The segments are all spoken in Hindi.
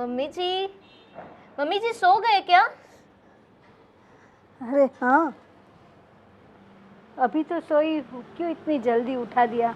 मम्मी जी, मम्मी जी सो गए क्या? अरे हाँ, अभी तो सोई हूँ, क्यों इतनी जल्दी उठा दिया?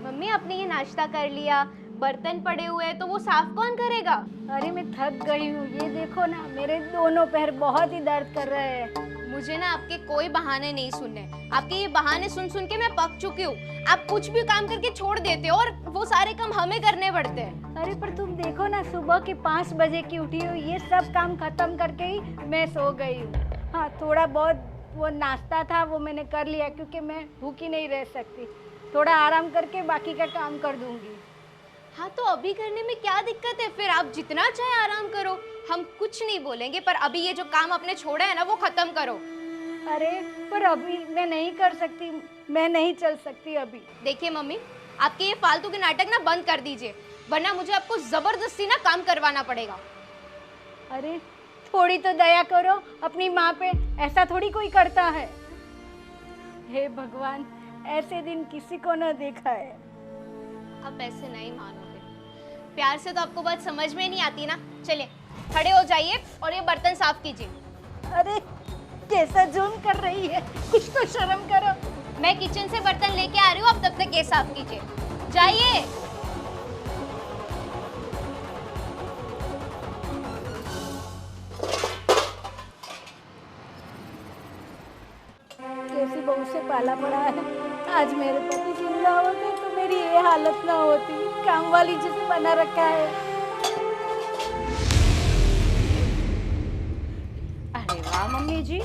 मम्मी आपने ये नाश्ता कर लिया, बर्तन पड़े हुए हैं तो वो साफ कौन करेगा? अरे मैं थक गई हूँ, ये देखो ना, मेरे दोनों पैर बहुत ही दर्द कर रहे हैं। मुझे ना आपके कोई बहाने नहीं सुनने। आपके ये बहाने सुन सुन के मैं पक चुकी हूँ। आप कुछ भी काम करके छोड़ देते हो और वो सारे काम हमें करने पड़ते हैं। अरे पर तुम देखो ना, सुबह के 5 बजे की उठी हूँ, ये सब काम खत्म करके ही मैं सो गई हूँ। हाँ, थोड़ा बहुत वो नाश्ता था वो मैंने कर लिया, क्योंकि मैं भूखी नहीं रह सकती। थोड़ा आराम करके बाकी का काम कर दूंगी। हाँ तो अभी करने में क्या दिक्कत है? फिर आप जितना चाहे आराम करो, हम कुछ नहीं बोलेंगे, पर अभी ये जो काम आपने छोड़ा है ना वो खत्म करो। अरे पर अभी मैं नहीं कर सकती, मैं नहीं चल सकती अभी। देखिए मम्मी, आपके ये फालतू के नाटक ना बंद कर दीजिए, वरना मुझे आपको जबरदस्ती ना काम करवाना पड़ेगा। अरे थोड़ी तो दया करो अपनी माँ पे, ऐसा थोड़ी कोई करता है। हे भगवान, ऐसे दिन किसी को न देखा है। आप ऐसे नहीं मानोगे, प्यार से तो आपको बात समझ में नहीं आती ना। चलिए खड़े हो जाइए और ये बर्तन साफ कीजिए। अरे कैसा जुर्म कर रही है, कुछ तो शर्म करो। मैं किचन से बर्तन लेके आ रही हूँ, आप तब तक ये साफ कीजिए, जाइए। कैसी बहू से पाला पड़ा है। आज मेरे पति जिंदा होते तो मेरी ये हालत ना होती। काम वाली जिसे बना रखा है। अरे वाह मम्मी जी,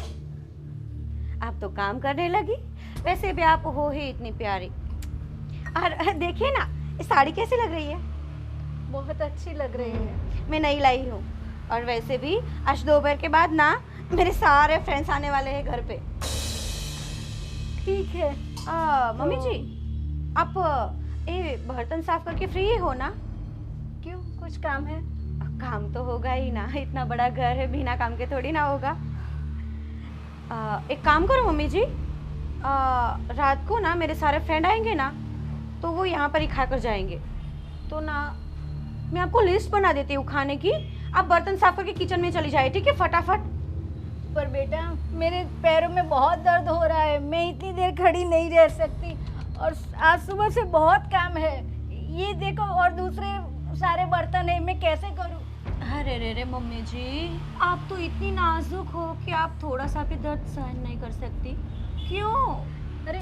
आप तो काम करने लगी। वैसे भी आप हो ही इतनी प्यारी। और देखिए ना, ये साड़ी कैसी लग रही है? बहुत अच्छी लग रही है। मैं नई लाई हूँ। और वैसे भी आज दोपहर के बाद ना मेरे सारे फ्रेंड्स आने वाले हैं घर पे। ठीक है। मम्मी जी, आप ये बर्तन साफ करके फ्री हो ना? क्यों, कुछ काम है? काम तो होगा ही ना, इतना बड़ा घर है, बिना काम के थोड़ी ना होगा। एक काम करो मम्मी जी, रात को ना मेरे सारे फ्रेंड आएंगे ना, तो वो यहाँ पर ही खा कर जाएंगे। तो ना मैं आपको लिस्ट बना देती हूँ खाने की, आप बर्तन साफ करके किचन में चली जाए, ठीक है? फटाफट। पर बेटा, मेरे पैरों में बहुत दर्द हो रहा है, मैं इतनी देर खड़ी नहीं रह सकती। और आज सुबह से बहुत काम है, ये देखो, और दूसरे सारे बर्तन है, मैं कैसे करूँ? अरे रे रे मम्मी जी, आप तो इतनी नाजुक हो कि आप थोड़ा सा भी दर्द सहन नहीं कर सकती। क्यों? अरे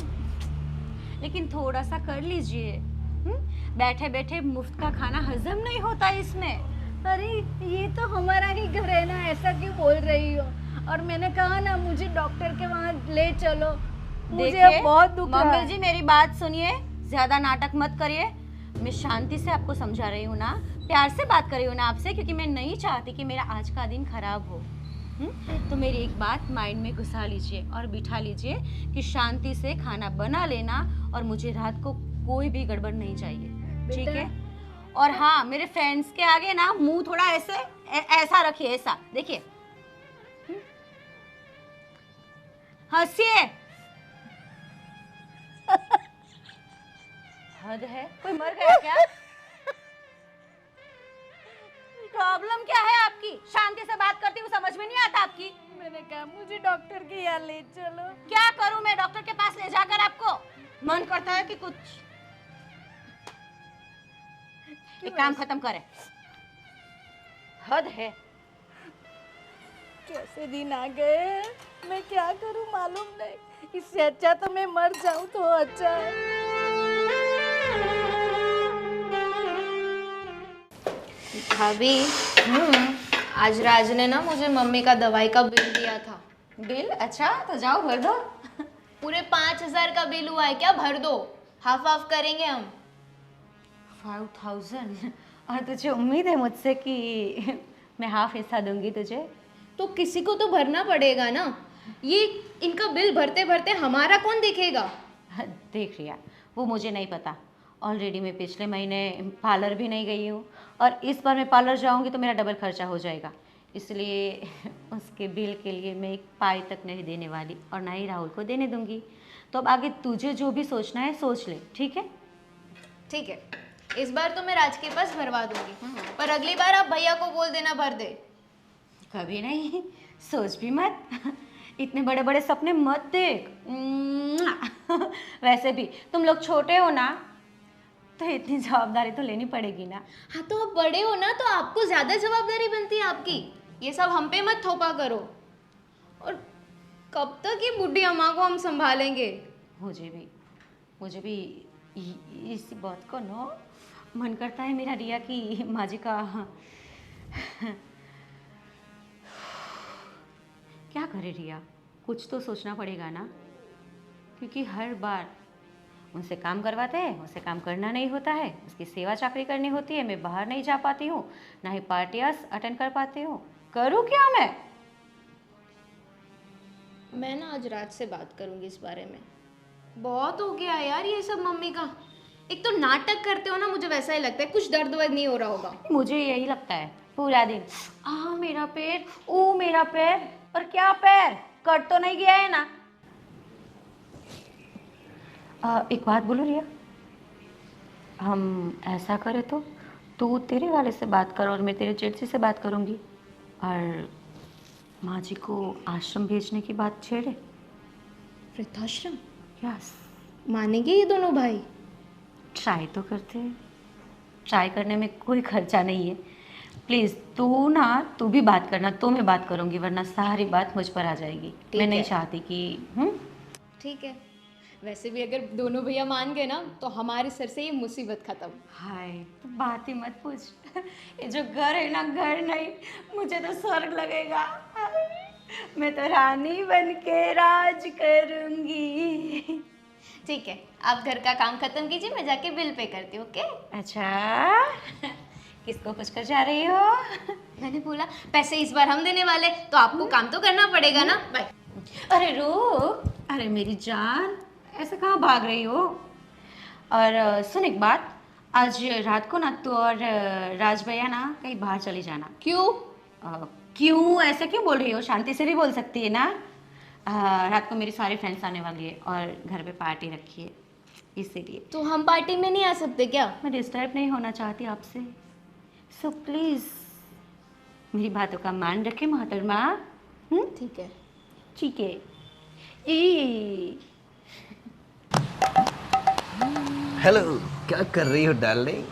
लेकिन थोड़ा सा कर लीजिए। बैठे बैठे मुफ्त का खाना हजम नहीं होता इसमें। अरे ये तो हमारा ही घर है ना, ऐसा क्यों बोल रही हो? और मैंने कहा ना, मुझे डॉक्टर के वहाँ ले चलो, मुझे अब बहुत दुख रहा मम्मी है। जी मेरी बात सुनिए, ज्यादा नाटक मत करिए। मैं शांति से आपको समझा रही हूँ ना, प्यार से बात कर रही हूँ ना आपसे, क्योंकि मैं नहीं चाहती कि मेरा आज का दिन खराब हो। तो मेरी एक बात माइंड में घुसा लीजिए और बिठा लीजिए कि शांति से खाना बना लेना, और मुझे रात को कोई भी गड़बड़ नहीं चाहिए, ठीक है? और हाँ, मेरे फ्रेंड्स के आगे ना मुंह थोड़ा ऐसे ऐसा रखिए, ऐसा देखिए, हंसिए। हद है, कोई मर गया क्या? प्रॉब्लम क्या है आपकी? शांति से बात करती हूँ, समझ में नहीं आता आपकी? मैंने कहा मुझे डॉक्टर के यहाँ ले चलो। क्या करूँ मैं डॉक्टर के पास ले जाकर? आपको मन करता है कि कुछ एक काम खत्म करे। हद है। कैसे दिन आ गए, मैं क्या करूं मालूम नहीं। इससे अच्छा तो मैं मर जाऊं तो अच्छा है। भाभी, आज राज ने ना मुझे मम्मी का दवाई का बिल दिया था। बिल? अच्छा, तो जाओ भर दो। पूरे 5,000 का बिल हुआ है, क्या भर दो? हाफ हाफ करेंगे हम। 5,000? और तुझे उम्मीद है मुझसे कि मैं हाफ हिस्सा दूंगी तुझे? तो किसी को तो भरना पड़ेगा ना। ये इनका बिल भरते भरते हमारा कौन देखेगा? देख रिया, वो मुझे नहीं पता। ऑलरेडी मैं पिछले महीने पार्लर भी नहीं गई हूँ, और इस बार मैं पार्लर जाऊँगी तो मेरा डबल खर्चा हो जाएगा। इसलिए उसके बिल के लिए मैं एक पाई तक नहीं देने वाली, और ना ही राहुल को देने दूँगी। तो अब आगे तुझे जो भी सोचना है सोच ले, ठीक है? ठीक है, इस बार तो मैं राज के पास भरवा दूंगी, पर अगली बार आप भैया को बोल देना भर दे। कभी नहीं, सोच भी मत। इतने बड़े बड़े सपने मत देख। वैसे भी तुम लोग छोटे हो ना, तो इतनी जवाबदारी तो लेनी पड़ेगी ना। हाँ तो आप बड़े हो ना, तो आपको ज्यादा जवाबदारी बनती है आपकी। ये सब हम पे मत थोपा करो। और कब तक ये बुढ़ी अम्मा को हम संभालेंगे? मुझे भी इसी बात को ना मन करता है मेरा रिया की माँ जी का। क्या करे रिया, कुछ तो सोचना पड़ेगा ना, क्योंकि हर बार उनसे काम करवाते हैं, उनसे काम करना नहीं होता है, उसकी सेवा चाकरी करनी होती है, मैं बाहर नहीं जा पाती हूँ, ना ही पार्टियाँ अटेंड कर पाती हूँ। करूँ क्या मैं ना आज रात से बात करूंगी इस बारे में। बहुत हो गया यार ये सब मम्मी का। एक तो नाटक करते हो ना, मुझे वैसा ही लगता है कुछ दर्द वर्द नहीं हो रहा होगा। मुझे यही लगता है पूरा दिन, मेरा पैर, ओ मेरा पैर। और क्या पैर, कट तो नहीं गया है ना? एक बात बोलो रिया, हम ऐसा करें तो तू तेरे वाले से बात कर और मैं तेरे जेठसी से बात करूँगी, और माँ जी को आश्रम भेजने की बात छेड़े। वृद्धाश्रम? यस। मानेंगे ये दोनों भाई? ट्राई तो करते हैं, ट्राई करने में कोई खर्चा नहीं है। प्लीज़ तू भी बात करना, तो मैं बात करूँगी, वरना सारी बात मुझ पर आ जाएगी। मैं नहीं चाहती कि ठीक है। वैसे भी अगर दोनों भैया मान गए ना, तो हमारे सर से ये मुसीबत खत्म। हाय, तो बात ही मत पूछ। ये जो घर है ना, घर नहीं, मुझे तो स्वर्ग लगेगा। मैं तो रानी बन के राज करूँगी। ठीक है, आप घर का काम खत्म कीजिए, मैं जाके बिल पे करती हूँ। ओके? अच्छा, किसको पूछ कर जा रही हो? मैंने बोला पैसे इस बार हम देने वाले, तो आपको काम तो करना पड़ेगा ना। बाय। अरे रुक, अरे मेरी जान, ऐसे कहाँ भाग रही हो? और सुन एक बात, आज रात को ना तू और राज भैया ना कहीं बाहर चली जाना। क्यों? क्यों ऐसे क्यों बोल रही हो? शांति से भी बोल सकती है ना। रात को मेरी सारी फ्रेंड्स आने वाली है और घर पे पार्टी रखी है, इसीलिए। तो हम पार्टी में नहीं आ सकते क्या? मैं डिस्टर्ब नहीं होना चाहती आपसे, सो प्लीज़ मेरी बातों का मान रखें मोहतरमा। ठीक है। ठीक है। हेलो, क्या कर रही हो डार्लिंग?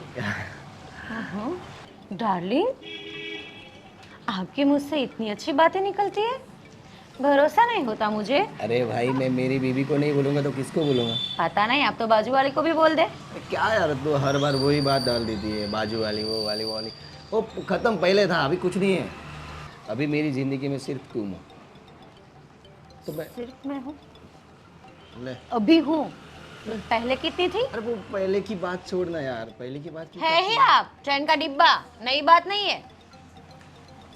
डार्लिंग, आपके मुंह से इतनी अच्छी बातें निकलती है, भरोसा नहीं होता मुझे। अरे भाई, मैं मेरी बीवी को नहीं बोलूँगा तो किसको बोलूँगा? पता नहीं, आप तो बाजू वाले को भी बोल दे। क्या यार, तू हर बार वही बात डाल देती है, बाजू वाली, वो वाली, वो वाली। वो खत्म पहले था, अभी कुछ नहीं है। अभी मेरी जिंदगी में सिर्फ तुम हो। तो मैं सिर्फ मैं हूँ? ले। अभी हूँ, पहले कितनी थी? अरे वो पहले की बात छोड़ना यार, पहले की बात क्यों है करती ही आप ट्रेन का डिब्बा, नई बात नहीं है।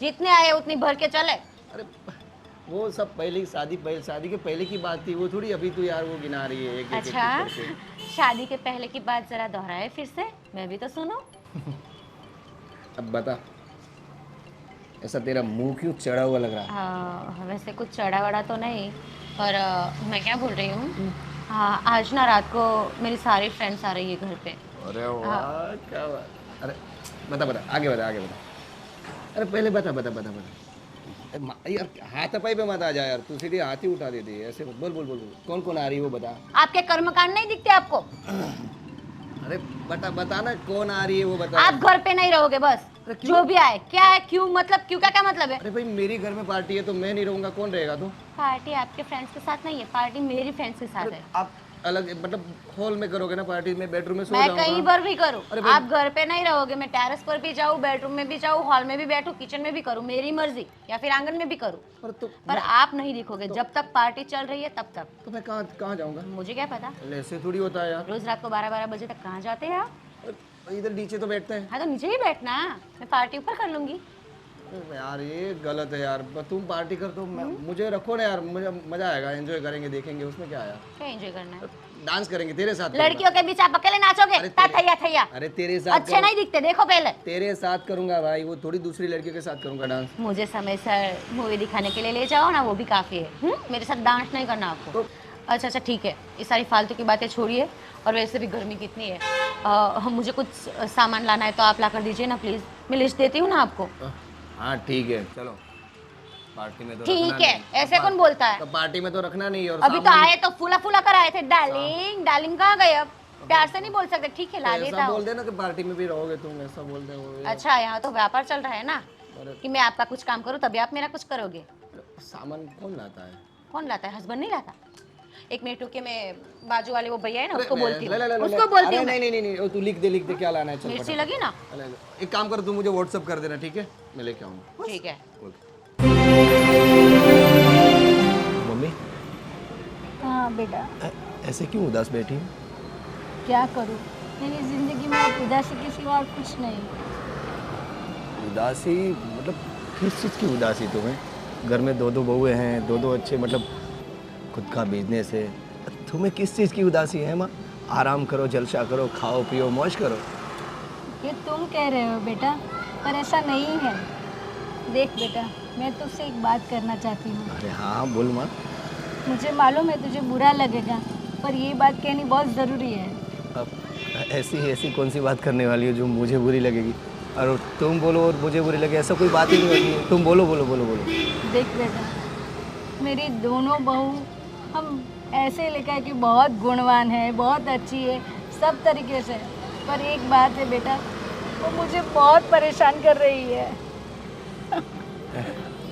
जितने आए उतनी भर के चले। अरे वो सब पहले शादी के पहले की बात थी, वो थोड़ी अभी तो यार वो गिना रही है एक अच्छा, करके। शादी के पहले की बात जरा दोहराए फिर से, मैं भी तो सुनूं। अब बता, ऐसा तेरा मुंह क्यों चढ़ा हुआ लग रहा है? वैसे कुछ चढ़ा वड़ा तो नहीं, पर मैं क्या बोल रही हूँ, हाँ आज ना रात को मेरी सारी फ्रेंड्स आ रही है घर पे। अरे वाह, क्या बात। अरे बता, आगे बता। अरे पहले बता। यार हाथापाई पे मत आ जा यार, तू सीधे हाथ ही उठा देती है ऐसे। बोल। कौन आ रही है वो बता। आपके कर्मकांड नहीं दिखते आपको? अरे बता ना, कौन आ रही है वो बता। आप घर पे नहीं रहोगे बस, जो भी आए। क्या है, क्यों मतलब, क्यों का क्या मतलब है? अरे भाई, मेरी घर में पार्टी है तो मैं नहीं रहूंगा, कौन रहेगा तू? पार्टी आपके फ्रेंड्स के साथ नहीं है, पार्टी मेरी फ्रेंड्स के साथ है। आप अलग मतलब हॉल में करोगे ना पार्टी? में बेडरूम में सो मैं जाऊंगा। कहीं पर भी करूँ, अरे भाई- आप घर पे नहीं रहोगे। मैं टेरेस पर भी जाऊँ, बेडरूम में भी जाऊँ, हॉल में भी बैठूँ, किचन में भी करूँ, मेरी मर्जी, या फिर आंगन में भी करूँ, और तो पर आप नहीं दिखोगे जब तक पार्टी चल रही है तब तक। तो मैं कहाँ जाऊंगा? मुझे क्या पता, ऐसे थोड़ी होता है यार। रोज रात को 12-12 बजे तक कहाँ जाते हैं आप? इधर नीचे तो बैठते हैं। हाँ तो नीचे ही बैठना, मैं पार्टी ऊपर कर लूंगी। यार ये गलत है यार, तुम पार्टी कर तो मुझे रखो ना यार, मुझे मजा आएगा, एंजॉय करेंगे, देखेंगे, उसमें क्या आया। क्या एंजॉय करना है? डांस करेंगे तेरे साथ। लड़कियों के बीच आप अकेले नाचोगे? अरे थैया अरे तेरे साथ अच्छे नहीं दिखते, देखो पहले। तेरे साथ करूंगा भाई, वो थोड़ी दूसरी लड़कियों के साथ करूंगा डांस। मुझे समय से मूवी दिखाने के लिए ले जाओ ना, वो भी काफी है। मेरे साथ डांस नहीं करना आपको। अच्छा ठीक है, ये सारी फालतू की बातें छोड़िए और वैसे भी गर्मी कितनी है। मुझे कुछ सामान लाना है तो आप ला कर दीजिए ना प्लीज़, मैं लिस्ट देती हूँ ना आपको। हाँ ठीक है, चलो पार्टी में तो ठीक रखना है, नहीं। ऐसे कौन बोलता है? तो पार्टी में तो रखना नहीं। और अभी तो सामान- आए तो फूला फूला कर आए थे, डार्लिंग डार्लिंग कहाँ गए? अब प्यार से नहीं बोल सकते, ठीक है ला तो देता ऐसा हूँ। बोल देना कि पार्टी में भी रहोगे तुम, ऐसा बोल दे वो। अच्छा, यहाँ तो व्यापार चल रहा है ना अरे कि मैं आपका कुछ काम करूँ तभी आप मेरा कुछ करोगे। सामान कौन लाता है? कौन लाता है? हस्बैंड नहीं लाता। एक मिनट रुके, मैं बाजू वाले वो भैया है ना अरे उसको बोलती ले, ले, ले, हूँ, ले, उसको बोलती अरे हूँ। नहीं नहीं नहीं नहीं, तू लिख दे क्या लाना है, चल मिर्ची फटाफट। लगी ना? अरे, एक काम कर, तू मुझे व्हाट्सअप कर देना, ठीक है, मैं लेके आऊँगा। ठीक है। मम्मी हाँ बेटा, ऐसे क्यों उदास बैठी? क्या करूँ, मेरी ज़िंदगी में अब उदासी के सिवा और कुछ नहीं। उदासी मतलब किस चीज़ की उदासी तुम्हें? घर में दो बहुएं हैं, दो अच्छे मतलब खुद का बिजनेस है, तुम्हें किस चीज़ की उदासी है माँ? आराम करो, जलसा करो, खाओ पियो, मौज करो। ये तुम कह रहे हो बेटा, पर ऐसा नहीं है। देख बेटा, मैं तुझसे एक बात करना चाहती हूँ। अरे हाँ बोल माँ। मुझे मालूम है तुझे बुरा लगेगा, पर ये बात कहनी बहुत ज़रूरी है। अब ऐसी कौन सी बात करने वाली हो जो मुझे बुरी लगेगी? और तुम बोलो और मुझे बुरी लगे, ऐसा कोई बात ही नहीं होती है। तुम बोलो बोलो बोलो बोलो। देख बेटा, मेरी दोनों बहू हम ऐसे लेकर कि बहुत गुणवान है, बहुत अच्छी है सब तरीके से, पर एक बात है बेटा, वो मुझे बहुत परेशान कर रही है।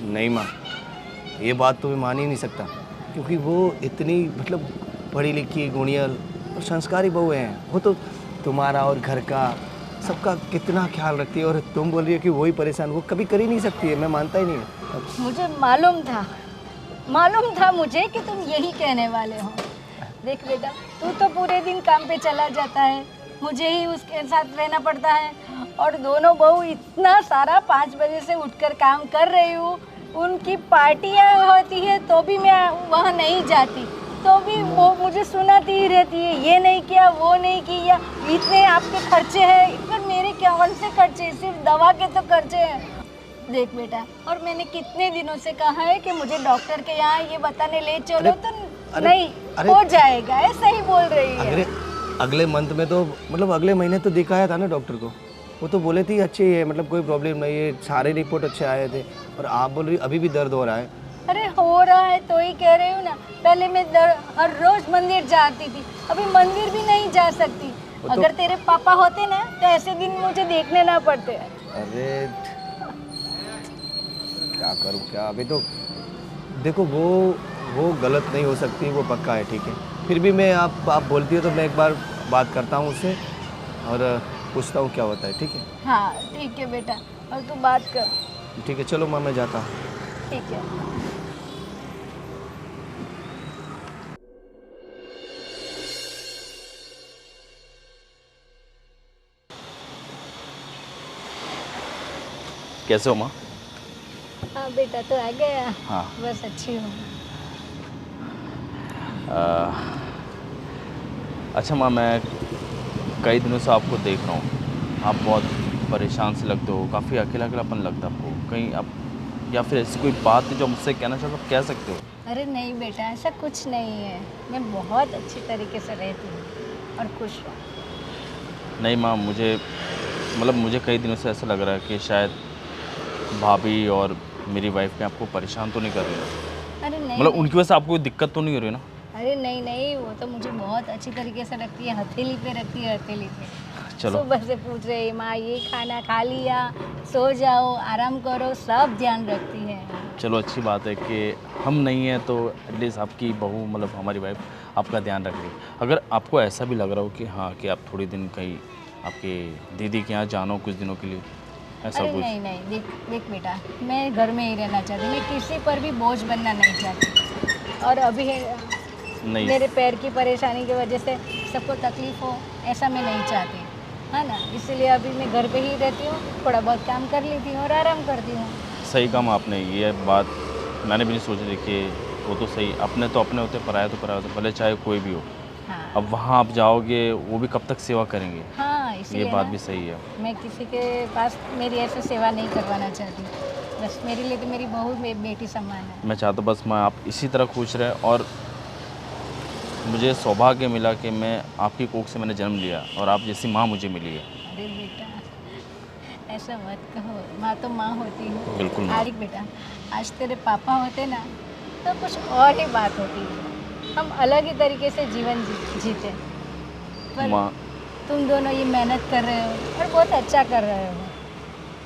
नहीं माँ, ये बात तो मैं मान ही नहीं सकता, क्योंकि वो इतनी मतलब पढ़ी लिखी, गुणियल और संस्कारी बहू हैं। वो तो तुम्हारा और घर का सबका कितना ख्याल रखती है, और तुम बोल रही हो कि वही परेशान, वो कभी कर ही नहीं सकती है। मैं मानता ही नहीं हूँ। मुझे मालूम था मुझे कि तुम यही कहने वाले हो। देख बेटा, तू तो पूरे दिन काम पे चला जाता है, मुझे ही उसके साथ रहना पड़ता है, और दोनों बहू इतना सारा 5 बजे से उठकर काम कर रही हूँ। उनकी पार्टियाँ होती है तो भी मैं वहाँ नहीं जाती, तो भी वो मुझे सुनाती ही रहती है, ये नहीं किया, वो नहीं किया, इतने आपके खर्चे हैं। पर मेरे क्या कौन से खर्चे, सिर्फ दवा के तो खर्चे हैं। देख बेटा, और मैंने कितने दिनों से कहा है कि मुझे डॉक्टर के यहाँ ये बताने ले चलो, तो नहीं हो जाएगा, ऐसा ही बोल रही है। अगले मंथ में तो मतलब अगले महीने तो दिखाया था ना डॉक्टर को, वो तो बोले थे अच्छी है, मतलब कोई प्रॉब्लम नहीं है, सारे रिपोर्ट अच्छे आए थे। और आप बोल रही अभी भी दर्द हो रहा है। अरे हो रहा है तो ही कह रही हूँ ना, पहले मैं हर रोज मंदिर जाती थी, अभी मंदिर भी नहीं जा सकती। अगर तेरे पापा होते ना तो ऐसे दिन मुझे देखने ना पड़ते। अरे क्या करूँ क्या, अभी तो देखो वो गलत नहीं हो सकती, वो पक्का है, ठीक है। फिर भी मैं आप बोलती हो तो मैं एक बार बात करता हूँ उससे और पूछता हूँ क्या होता है, ठीक है? हाँ ठीक है बेटा, और तू बात कर। ठीक है, चलो माँ मैं जाता हूँ। ठीक है। कैसे हो माँ? हाँ बेटा, तो आ गया। हाँ। बस अच्छी हूँ। अच्छा माँ, मैं कई दिनों से आपको देख रहा हूँ, आप बहुत परेशान से लगते हो, काफ़ी अकेला अकेलापन लगता है आपको। कहीं आप या फिर ऐसी कोई बात है जो मुझसे कहना चाहते हो, आप कह सकते हो। अरे नहीं बेटा, ऐसा कुछ नहीं है, मैं बहुत अच्छी तरीके से रहती हूँ और खुश हूँ। नहीं माँ, मुझे कई दिनों से ऐसा लग रहा है कि शायद भाभी और मेरी वाइफ ने आपको परेशान तो नहीं कर रही है। अरे नहीं मतलब नहीं। उनकी वजह से आपको कोई दिक्कत तो नहीं हो रही ना? अरे नहीं नहीं, वो तो मुझे बहुत अच्छी तरीके से रखती है, हथेली पे रखती है, हथेली पे। चलो। सुबह से पूछ रही माँ ये खाना खा लिया, सो जाओ, आराम करो, सब ध्यान रखती है। चलो अच्छी बात है कि हम नहीं हैं तो एटलीस्ट आपकी बहू मतलब हमारी वाइफ आपका ध्यान रख रही है। अगर आपको ऐसा भी लग रहा हो कि हाँ कि आप थोड़ी दिन कहीं आपके दीदी के यहाँ जानो कुछ दिनों के लिए, ऐसा अरे कुछ? नहीं नहीं, देख बेटा, मैं घर में ही रहना चाहती, मैं किसी पर भी बोझ बनना नहीं चाहती। और अभी नहीं, मेरे पैर की परेशानी की वजह से सबको तकलीफ हो, ऐसा मैं नहीं चाहती, है ना। इसलिए अभी मैं घर पे ही रहती हूँ, थोड़ा बहुत काम कर लेती हूँ और आराम करती हूँ। सही काम आपने, ये बात मैंने भी नहीं सोची थी कि वो तो सही, अपने तो अपने होते, पराया तो पराया होते, भले चाहे कोई भी हो। हाँ अब वहाँ आप जाओगे, वो भी कब तक सेवा करेंगे? हाँ, इसलिए ये बात ना, भी सही है। मैं किसी के पास मेरी ऐसे सेवा नहीं करवाना चाहती। बस मेरे लिए तो मेरी बहू बेटी समान है। मैं चाहता हूँ बस मैं आप इसी तरह खुश रहे और मुझे सौभाग्य मिला कि मैं आपकी कोख से मैंने जन्म लिया और आप जैसी माँ मुझे मिली है। अरे बेटा ऐसा मत कहो, माँ तो माँ होती है। बिल्कुल माँ। आरिक बेटा, आज तेरे पापा होते ना तो कुछ और ही बात होती। हम अलग ही तरीके से जीवन जीते। पर माँ तुम दोनों ये मेहनत कर रहे हो और बहुत अच्छा कर रहे हो।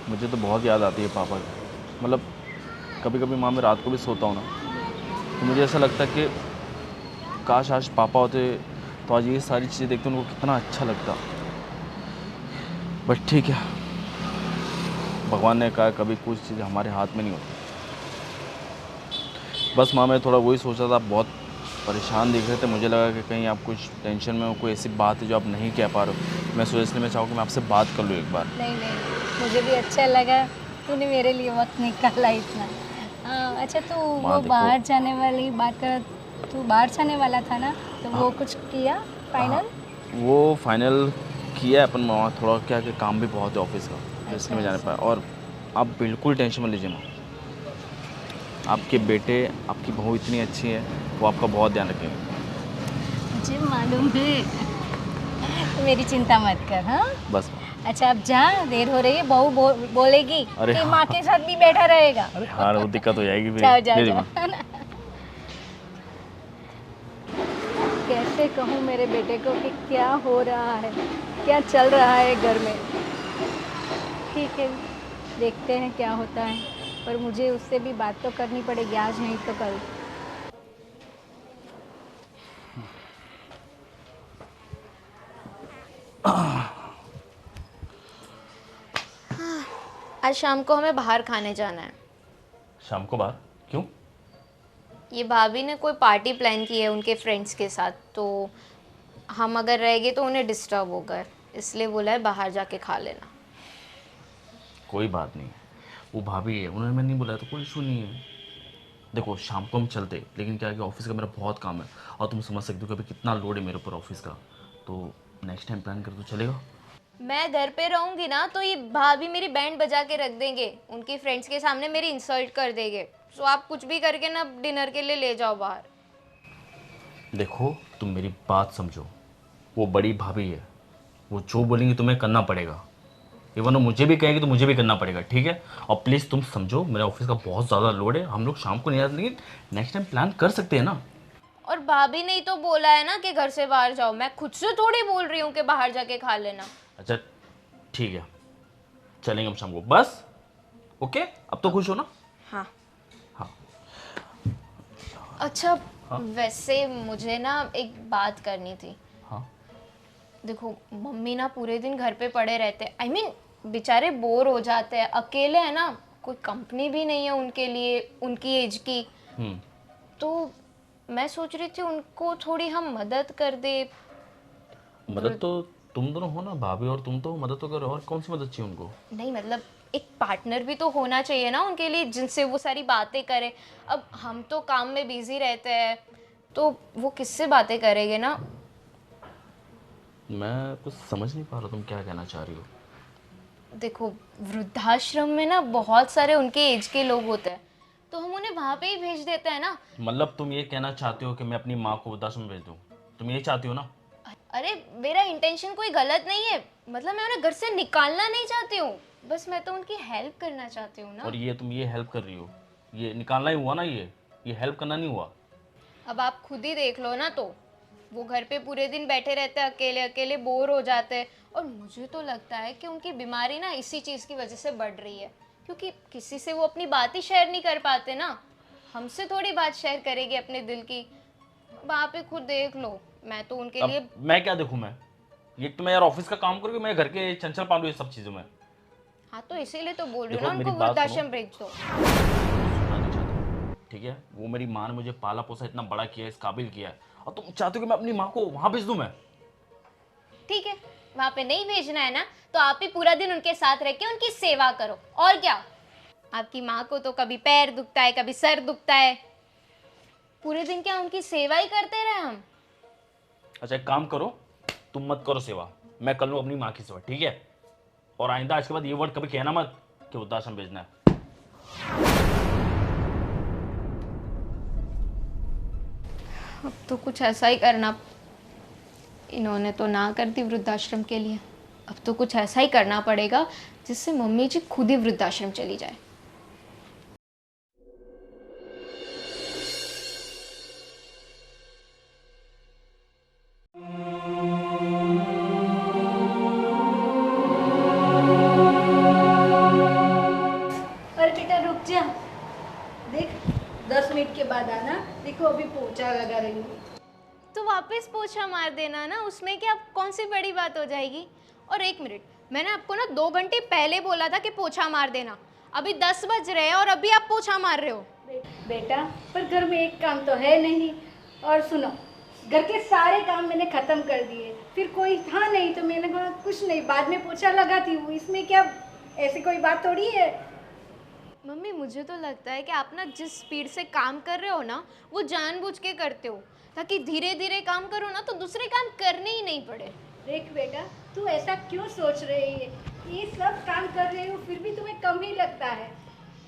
मुझे तो बहुत याद आती है पापा की। मतलब कभी कभी माँ मैं रात को भी सोता हूँ ना तो मुझे ऐसा लगता है कि काश आज पापा होते तो आज ये सारी चीज़ें देखते उनको कितना अच्छा लगता। बट ठीक है, भगवान ने कहा कभी कुछ चीज़ें हमारे हाथ में नहीं होती। बस माँ मैं थोड़ा वही सोच रहा था, आप बहुत परेशान दिख रहे थे, मुझे लगा कि कहीं आप कुछ टेंशन में हो, कोई ऐसी बात है जो आप नहीं कह पा रहे हो। मैं सोचा इसलिए मैं चाहूँ कि मैं आपसे बात कर लूँ एक बार। नहीं, मुझे भी अच्छा लगा तूने मेरे लिए वक्त निकाला इतना। अच्छा तो माँ वो देखो। बाहर जाने वाली बात कर, तू बाहर जाने वाला था ना, तो वो कुछ किया फाइनल? वो फाइनल किया है अपन वहाँ, थोड़ा क्या कि काम भी बहुत है ऑफिस का, तो इसलिए मैं जाने पाया। और आप बिल्कुल टेंशन मत लीजिए माँ, आपके बेटे आपकी बहू इतनी अच्छी है, वो आपका बहुत ध्यान रखेंगे। मुझे मालूम है, मेरी चिंता मत कर। हाँ बस अच्छा अब जा, देर हो रही है, बहू बोलेगी अरे कि हाँ। माँ के साथ भी बैठा रहेगा। अरे हाँ वो दिक्कत हो जाएगी फिर। जाओ जाओ ले ली जाओ। माँ। कैसे कहूँ मेरे बेटे को कि क्या हो रहा है, क्या चल रहा है घर में। ठीक है, देखते हैं क्या होता है, पर मुझे उससे भी बात तो करनी पड़ेगी, आज नहीं तो कल। आज शाम को हमें बाहर खाने जाना है। शाम को बाहर क्यों? ये भाभी ने कोई पार्टी प्लान की है उनके फ्रेंड्स के साथ, तो हम अगर रह गए तो उन्हें डिस्टर्ब होगा, इसलिए बोला है बाहर जाके खा लेना। कोई बात नहीं, वो भाभी है, उन्होंने मैंने नहीं बुलाया तो कोई इशू नहीं है। देखो शाम को हम चलते, लेकिन क्या है कि ऑफिस का मेरा बहुत काम है और तुम समझ सकते हो कि अभी कितना लोड है मेरे ऊपर ऑफिस का, तो नेक्स्ट टाइम प्लान कर तो चलेगा। मैं घर पे रहूंगी ना तो ये भाभी मेरी बैंड बजा के रख देंगे, उनकी फ्रेंड्स के सामने मेरी इंसल्ट कर देंगे। सो आप कुछ भी करके ना डिनर के लिए ले जाओ बाहर। देखो तुम मेरी बात समझो, वो बड़ी भाभी है, वो जो बोलेंगी तुम्हें करना पड़ेगा। इवन वो मुझे भी कहेंगे तो मुझे भी करना पड़ेगा, ठीक है? और प्लीज़ तुम समझो, मेरे ऑफिस का बहुत ज़्यादा लोड है, हम लोग शाम को नहीं आते, लेकिन नेक्स्ट टाइम प्लान कर सकते हैं ना। और भाभी ने ही तो बोला है ना कि घर से बाहर जाओ, मैं खुद से थोड़ी बोल रही हूँ कि बाहर जाके खा लेना। अच्छा ठीक है, चलेंगे हम शाम को, बस ओके। अब तो खुश हो ना? हाँ हाँ। अच्छा वैसे मुझे ना एक बात करनी थी। हाँ देखो मम्मी ना पूरे दिन घर पे पड़े रहते हैं, आई मीन बेचारे बोर हो जाते हैं, अकेले है ना, कोई कंपनी भी नहीं है उनके लिए उनकी एज की। तो मैं सोच रही थी उनको थोड़ी हम मदद कर दे। मदद तो तुम दोनों हो ना, भाभी और तुम तो मदद तो करो, और कौन सी मदद चाहिए उनको? नहीं मतलब एक पार्टनर भी तो होना चाहिए ना उनके लिए, जिनसे वो सारी बातें करे। अब हम तो काम में बिजी रहते हैं, तो वो किससे बातें करेंगे ना। मैं कुछ समझ नहीं पा रहा तुम क्या कहना चाह रही हो। देखो वृद्धाश्रम में ना बहुत सारे उनके एज के लोग होते हैं, तो हम उन्हें वहाँ पे ही भेज देते हैं ना। मतलब तुम ये कहना चाहते हो कि मैं अपनी माँ को वृद्धाश्रम में भेज दूँ? तुम ये चाहती हो ना? अरे मेरा इंटेंशन कोई गलत नहीं है, मतलब मैं उन्हें घर से निकालना नहीं चाहती हूँ, बस मैं तो उनकी हेल्प करना चाहती हूँ ना। और ये तुम ये हेल्प कर रही हो, ये निकालना ही हुआ ना, ये हेल्प करना नहीं हुआ। अब आप खुद ही देख लो ना, तो वो घर पे पूरे दिन बैठे रहते हैं, अकेले अकेले बोर हो जाते हैं। और मुझे तो लगता है कि उनकी बीमारी ना इसी चीज़ की वजह से बढ़ रही है, क्योंकि किसी से वो अपनी बात ही शेयर नहीं कर पाते ना। हमसे थोड़ी बात शेयर करेगी अपने दिल की। अब आप ही खुद देख लो, मैं तो उनके लिए। अब मैं क्या देखूं? मैं ये तो मैं यार ऑफिस का काम करूँगी, मैं घर के चंचल पालू ये सब चीज़ों में। हाँ तो इसीलिए तो बोल रही हूँ देखो, ना, मेरी उनको बात वृद्धाश्रम भेज दो। सुनना नहीं चाहती, ठीक है? वो मेरी माँ ने मुझे पाला पोसा इतना बड़ा किया है, इस काबिल किया है, और तुम चाहते हो कि मैं अपनी माँ को वहाँ भेज दूँ? मैं ठीक है, वहाँ पे नहीं भेजना है ना, तो आप ही पूरा दिन उनके साथ रह के उनकी सेवा करो, और क्या। आपकी माँ को तो कभी पैर दुखता है, कभी सर दुखता है, पूरे दिन क्या उनकी सेवा ही करते रहे हम। अच्छा एक काम करो, तुम मत करो सेवा, मैं कर लूँ अपनी माँ की सेवा, ठीक है? और आइंदा आज के बाद ये वर्ड कभी कहना मत कि वृद्धाश्रम भेजना है। अब तो कुछ ऐसा ही करना, इन्होंने तो ना कर दी वृद्धाश्रम के लिए, अब तो कुछ ऐसा ही करना पड़ेगा जिससे मम्मी जी खुद ही वृद्धाश्रम चली जाए। अरे बेटा रुक जा, देख 10 मिनट के बाद आना। देखो अभी पोछा लगा रही हूँ। तो वापस पोछा मार देना ना, उसमें क्या कौन सी बड़ी बात हो जाएगी। और 1 मिनट, मैंने आपको ना 2 घंटे पहले बोला था कि पोछा मार देना, अभी 10 बज रहे हैं और अभी आप पोछा मार रहे हो। बेटा पर घर में एक काम तो है नहीं। और सुनो, घर के सारे काम मैंने ख़त्म कर दिए, फिर कोई था नहीं तो मैंने कहा कुछ नहीं, बाद में पोछा लगाती हूँ, इसमें क्या ऐसी कोई बात थोड़ी है। मम्मी मुझे तो लगता है कि आप ना जिस स्पीड से काम कर रहे हो ना, वो जानबूझ के करते हो, ताकि धीरे धीरे काम करो ना तो दूसरे काम करने ही नहीं पड़े। देख बेटा, तू ऐसा क्यों सोच रही है? ये सब काम कर रही हो फिर भी तुम्हें कम ही लगता है।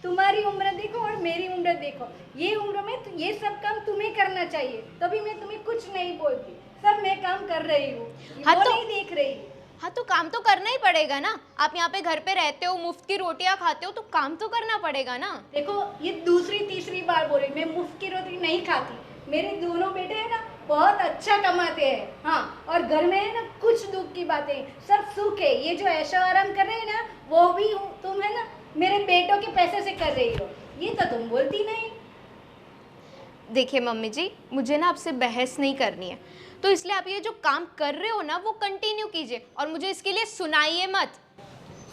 तुम्हारी उम्र देखो और मेरी उम्र देखो, ये उम्र में तो ये सब काम तुम्हें करना चाहिए, तभी मैं तुम्हें कुछ नहीं बोलती। सब मैं काम कर रही हूँ, हाँ वो तो- नहीं देख रही। हाँ तो काम तो करना ही पड़ेगा ना, आप यहाँ पे घर पे रहते हो, मुफ्त की रोटियाँ खाते हो, तो काम तो करना पड़ेगा ना। देखो ये दूसरी तीसरी बार बोल रही, मैं मुफ्त की रोटी नहीं खाती। मेरे दोनों बेटे हैं ना बहुत अच्छा कमाते हैं, हाँ, और घर में है ना कुछ दुख की बातें, सब सुख है। ये जो ऐशो आराम कर रहे हैं ना, वो भी तुम है ना मेरे बेटों के पैसे से कर रही हो, ये तो तुम बोलती नहीं। देखिए मम्मी जी, मुझे ना आपसे बहस नहीं करनी है, तो इसलिए आप ये जो काम कर रहे हो ना वो कंटिन्यू कीजिए और मुझे इसके लिए सुनाइए मत।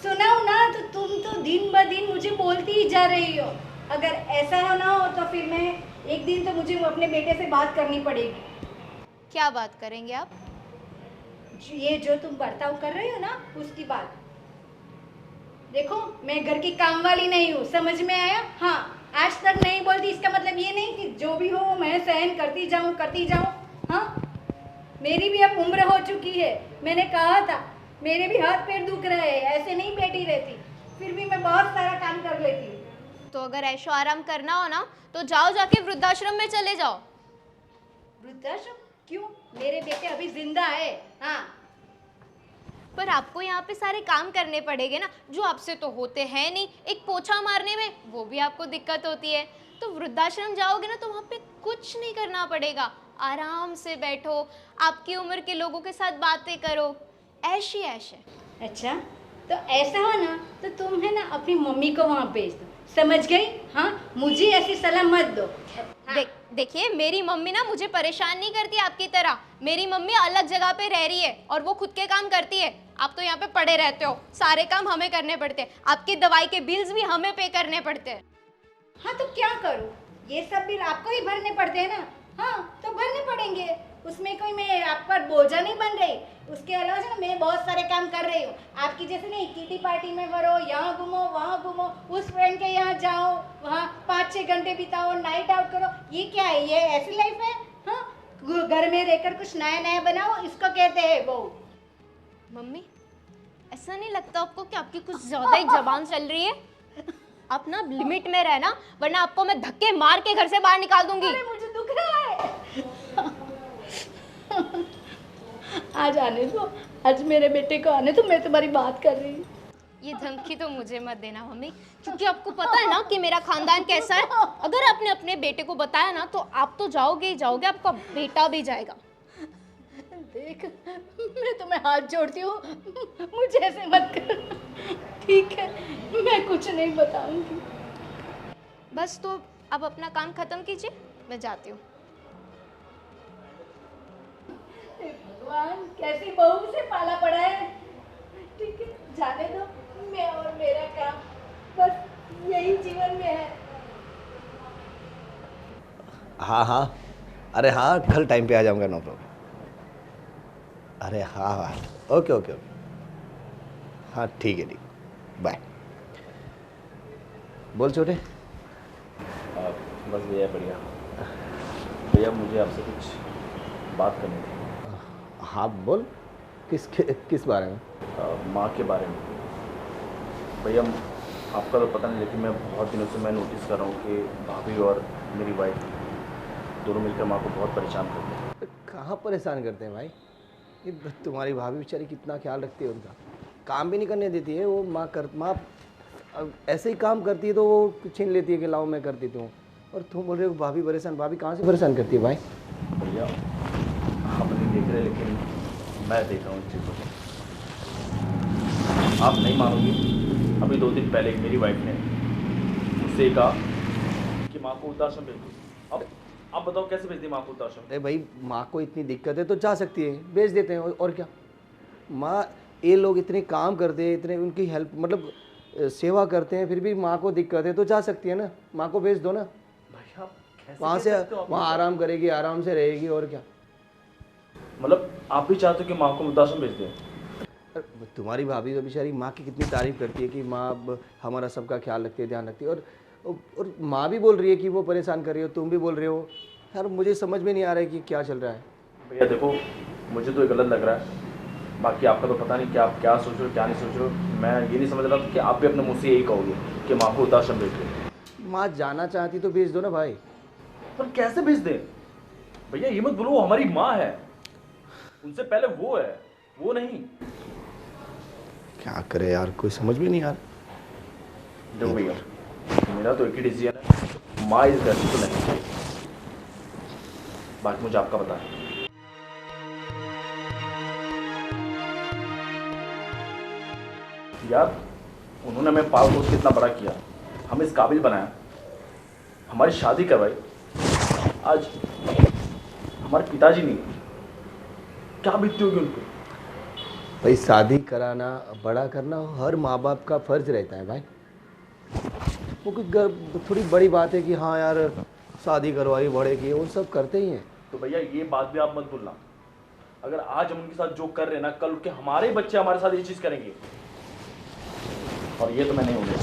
सुनाओ ना, तो तुम तो दिन ब दिन मुझे बोलती ही जा रही हो। अगर ऐसा ना हो तो फिर मैं एक दिन तो मुझे अपने बेटे से बात करनी पड़ेगी। क्या बात करेंगे आप? ये जो तुम बर्ताव कर रही हो ना उसकी बात। देखो मैं घर की काम वाली नहीं हूँ, समझ में आया? हाँ, आज तक नहीं बोलती इसका मतलब ये नहीं कि जो भी हो मैं सहन करती जाऊँ। हाँ, मेरी भी अब उम्र हो चुकी है। मैंने कहा था मेरे भी हाथ पैर दुख रहे हैं, ऐसे नहीं बैठी रहती, फिर भी मैं बहुत सारा काम कर लेती हूँ। तो अगर ऐशो आराम करना हो ना तो जाओ, जाके वृद्धाश्रम में चले जाओ। वृद्धाश्रम क्यों? मेरे बेटे अभी जिंदा है। हाँ, पर आपको यहाँ पे सारे काम करने पड़ेंगे ना, जो आपसे तो होते हैं नहीं। एक पोछा मारने में वो भी आपको दिक्कत होती है। तो वृद्धाश्रम जाओगे ना तो वहाँ पे कुछ नहीं करना पड़ेगा, आराम से बैठो, आपकी उम्र के लोगों के साथ बातें करो, ऐश ही ऐश है। अच्छा तो ऐसा हो ना तो तुम है ना अपनी मम्मी को वहाँ भेज दो, समझ गई? हाँ, मुझे ऐसी सलाह मत दो। हाँ। देखिए मेरी मम्मी ना मुझे परेशान नहीं करती आपकी तरह। मेरी मम्मी अलग जगह पे रह रही है और वो खुद के काम करती है। आप तो यहाँ पे पड़े रहते हो, सारे काम हमें करने पड़ते हैं, आपकी दवाई के बिल्स भी हमें पे करने पड़ते हैं। हाँ तो क्या करूँ, ये सब बिल आपको ही भरने पड़ते हैं ना। हाँ तो भरने पड़ेंगे, उसमें कोई मैं आप पर बोझा नहीं बन रही। उसके अलावा जो ना मैं बहुत सारे काम कर रही हूँ, आपकी जैसे नहीं किटी पार्टी में भरो, यहाँ घूमो वहाँ घूमो, उस फ्रेंड के यहाँ जाओ, वहाँ 5-6 घंटे बिताओ, नाइट आउट करो। ये क्या है, ये ऐसी लाइफ है? हाँ, घर में रहकर कुछ नया नया बनाओ, इसको कहते हैं बहू। मम्मी ऐसा नहीं लगता आपको कि आपकी कुछ ज़्यादा ही जबान चल रही है? आप ना लिमिट में रहना, वरना आपको मैं धक्के मार के घर से बाहर निकाल दूंगी। अरे मुझे दुख रहा है। आज आने दो, आज मेरे बेटे को आने दो, मैं तुम्हारी बात कर रही हूँ। ये धमकी तो मुझे मत देना मम्मी, क्योंकि आपको पता है ना कि मेरा खानदान कैसा है। अगर आपने अपने बेटे को बताया ना तो आप तो जाओगे ही जाओगे, आपका बेटा भी जाएगा। देख, मैं तुम्हें हाथ जोड़ती हूँ, मुझे ऐसे मत कर, ठीक है? मैं कुछ नहीं बताऊंगी। बस तो अब अपना काम खत्म कीजिए, मैं जाती हूँ। भगवान, कैसी बहू से पाला पड़ा है। ठीक है, जाने दो, मैं और मेरा काम, बस यही जीवन में है। हाँ हाँ, अरे हाँ, कल टाइम पे आ जाऊँगा, नो प्रॉब्लम। अरे हाँ हाँ, ओके ओके ओके, हाँ ठीक है, ठीक, बाय। बोल छोटे। बस भैया बढ़िया। भैया मुझे आपसे कुछ बात करनी थी। हाँ बोल, किस बारे में? माँ के बारे में। भैया आपका तो पता नहीं, लेकिन मैं बहुत दिनों से मैं नोटिस कर रहा हूँ कि भाभी और मेरी वाइफ दोनों मिलकर माँ को बहुत परेशान करते हैं। तो कहाँ परेशान करते हैं भाई? ये तुम्हारी भाभी बेचारी कितना ख्याल रखती है उनका, काम भी नहीं करने देती है वो। माँ अब ऐसे ही काम करती है तो वो छीन लेती है कि लाओ मैं कर देती हूँ। और तुम बोल रहे हो भाभी परेशान, भाभी कहाँ से परेशान करती है भाई? भैया आप नहीं देख रहे लेकिन मैं देख रहा हूँ इस चीज़ों को। आप नहीं मानोगे, अभी 2 दिन पहले मेरी वाइफ ने मुझसे कहा कि माँ को वृद्धाश्रम भेज दो। अब आप बताओ कैसे भेज दी माँ को वृद्धाश्रम? अरे भाई माँ को इतनी दिक्कत है तो जा सकती है, भेज देते हैं और क्या। माँ ये लोग इतने काम करते हैं, इतने उनकी हेल्प मतलब सेवा करते हैं, फिर भी माँ को दिक्कत है तो जा सकती है ना, माँ को भेज दो ना। भाई आप कैसे वहाँ कह से सकते हो आप? वहाँ आराम करेगी, आराम से रहेगी और क्या। मतलब आप भी चाहते हो कि माँ को वृद्धाश्रम भेज दें? अरे तुम्हारी भाभी तो बेचारी माँ की कितनी तारीफ करती है कि माँ अब हमारा सबका ख्याल रखती है, ध्यान रखती है। और माँ भी बोल रही है कि वो परेशान कर रही हो, तुम भी बोल रहे हो। यार मुझे समझ में नहीं आ रहा है कि क्या चल रहा है। भैया देखो, मुझे तो ये गलत लग रहा है, बाकी आपका तो पता नहीं कि आप क्या सोच रहे हो क्या नहीं सोच रहे हो। मैं ये नहीं समझ रहा था कि आप भी अपने मुँह से यही कहोगे कि माँ को वृद्धाश्रम भेज दो। माँ जाना चाहती तो भेज दो ना भाई। पर कैसे भेज दें भैया? ये मत बोलो वो हमारी माँ है, उनसे पहले वो है, वो नहीं। क्या करे यार, कोई समझ में नहीं आ रहा। देखो भैया, मेरा तो एक ही डिसीजन है, माँ इस घर से तो नहीं चाहिए। बाकी मुझे आपका पता है। यार उन्होंने हमें पाल पोस के इतना बड़ा किया, हमें इस काबिल बनाया, हमारी शादी करवाई। आज हमारे पिताजी नहीं, क्या बीतती होगी उनको? भाई शादी कराना, बड़ा करना हर माँ बाप का फर्ज रहता है भाई। वो कोई थोड़ी बड़ी बात है कि हाँ यार शादी करवाई, बड़े की, वो सब करते ही हैं। तो भैया ये बात भी आप मत भूलना, अगर आज हम उनके साथ जो कर रहे हैं ना, कल के हमारे बच्चे हमारे साथ ये चीज़ करेंगे। और ये तो मैं नहीं होगा,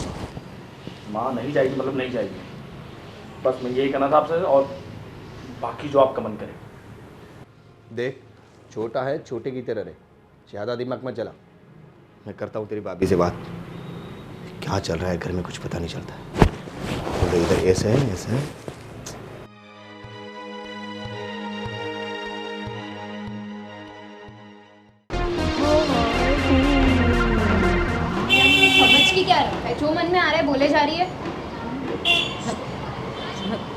माँ नहीं जाएगी मतलब नहीं जाएगी। बस मैं यही कहना था आपसे, और बाकी जो आपका मन करे। देख छोटा है, छोटे की तरह रहे, ज़्यादा दिमाग मत चला। मैं करता हूँ तेरी भाभी से बात, क्या चल रहा है घर में कुछ पता नहीं चलता है। तो इधर ऐसे है ऐसे है। समझ की क्या रखा है, जो मन में आ रहा है बोले जा रही है।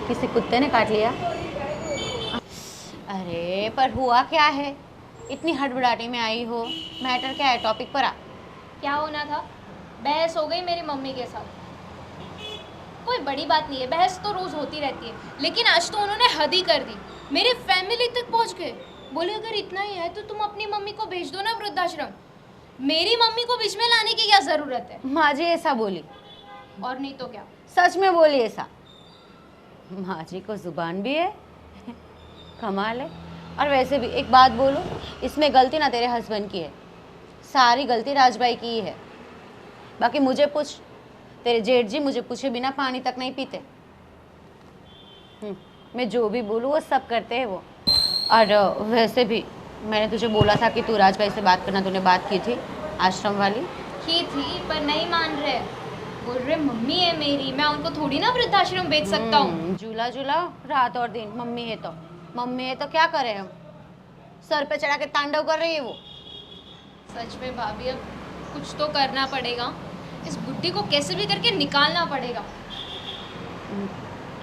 किसी कुत्ते ने काट लिया? अरे पर हुआ क्या है, इतनी हड़बड़ाहटी में आई हो? मैटर क्या है, टॉपिक पर आ। क्या होना था, बहस हो गई मेरी मम्मी के साथ। कोई बड़ी बात नहीं है, बहस तो रोज होती रहती है, लेकिन आज तो उन्होंने हद ही कर दी। मेरे फैमिली तक पहुंच गए, बोले अगर इतना ही है तो तुम अपनी मम्मी को भेज दो ना वृद्धाश्रम। मेरी मम्मी को बीच में लाने की क्या जरूरत है? माँ जी ऐसा बोली? और नहीं तो क्या। सच में बोली ऐसा? माँ जी को जुबान भी है, कमाल है। और वैसे भी एक बात बोलो, इसमें गलती ना तेरे हस्बैंड की है, सारी गलती राजबाई की ही है। बाकी मुझे पूछ, तेरे जेठ जी मुझे पूछे बिना पानी तक नहीं पीते। मैं जो भी बोलूँ वो सब करते हैं वो। और वैसे भी मैंने तुझे बोला था कि तू राजबाई से बात करना, तूने बात की थी आश्रम वाली? की थी, पर नहीं मान रहे। बोल रहे मम्मी है मेरी, मैं उनको थोड़ी ना वृद्धाश्रम भेज सकता हूँ। झूला झूला रात और दिन, मम्मी है तो मम्मी है तो क्या करें हम? सर पे चढ़ा के तांडव कर रही है वो। सच में भाभी, अब कुछ तो करना पड़ेगा, इस बुड्ढी को कैसे भी करके निकालना पड़ेगा।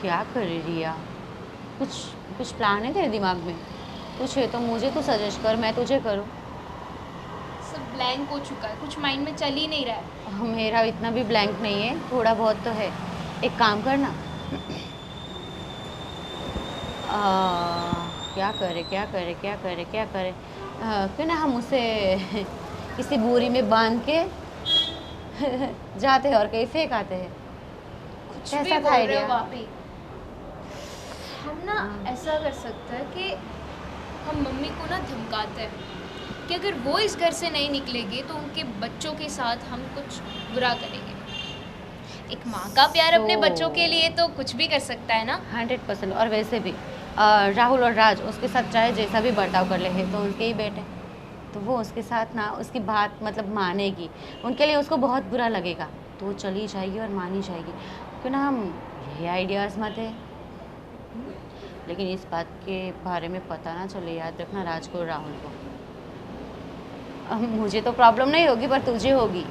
क्या कर रही है? कुछ प्लान है तेरे दिमाग में? कुछ है तो मुझे तो सजेस्ट कर, मैं तुझे करूँ। सब ब्लैंक हो चुका है, कुछ माइंड में चल ही नहीं रहा है। मेरा इतना भी ब्लैंक नहीं है, थोड़ा बहुत तो है। एक काम करना, क्या करे क्यों ना हम उसे किसी बोरी में बांध के जाते हैं और कहीं फेंक आते हैं। कुछ कैसा भी था बोल रहे आइडिया? हो भाभी। हम ना ऐसा कर सकते हैं कि हम मम्मी को ना धमकाते हैं कि अगर वो इस घर से नहीं निकलेगी तो उनके बच्चों के साथ हम कुछ बुरा करेंगे। एक माँ का प्यार अपने बच्चों के लिए तो कुछ भी कर सकता है ना। 100%। और वैसे भी राहुल और राज उसके साथ चाहे जैसा भी बर्ताव कर ले हैं तो उनके ही बेटे, तो वो उसके साथ ना उसकी बात मतलब मानेगी। उनके लिए उसको बहुत बुरा लगेगा तो वो चली जाएगी और मानी जाएगी। क्यों ना हम ये आइडियाज़ मत है? लेकिन इस बात के बारे में पता ना चले, याद रखना राज को और राहुल को। मुझे तो प्रॉब्लम नहीं होगी पर तुझे होगी,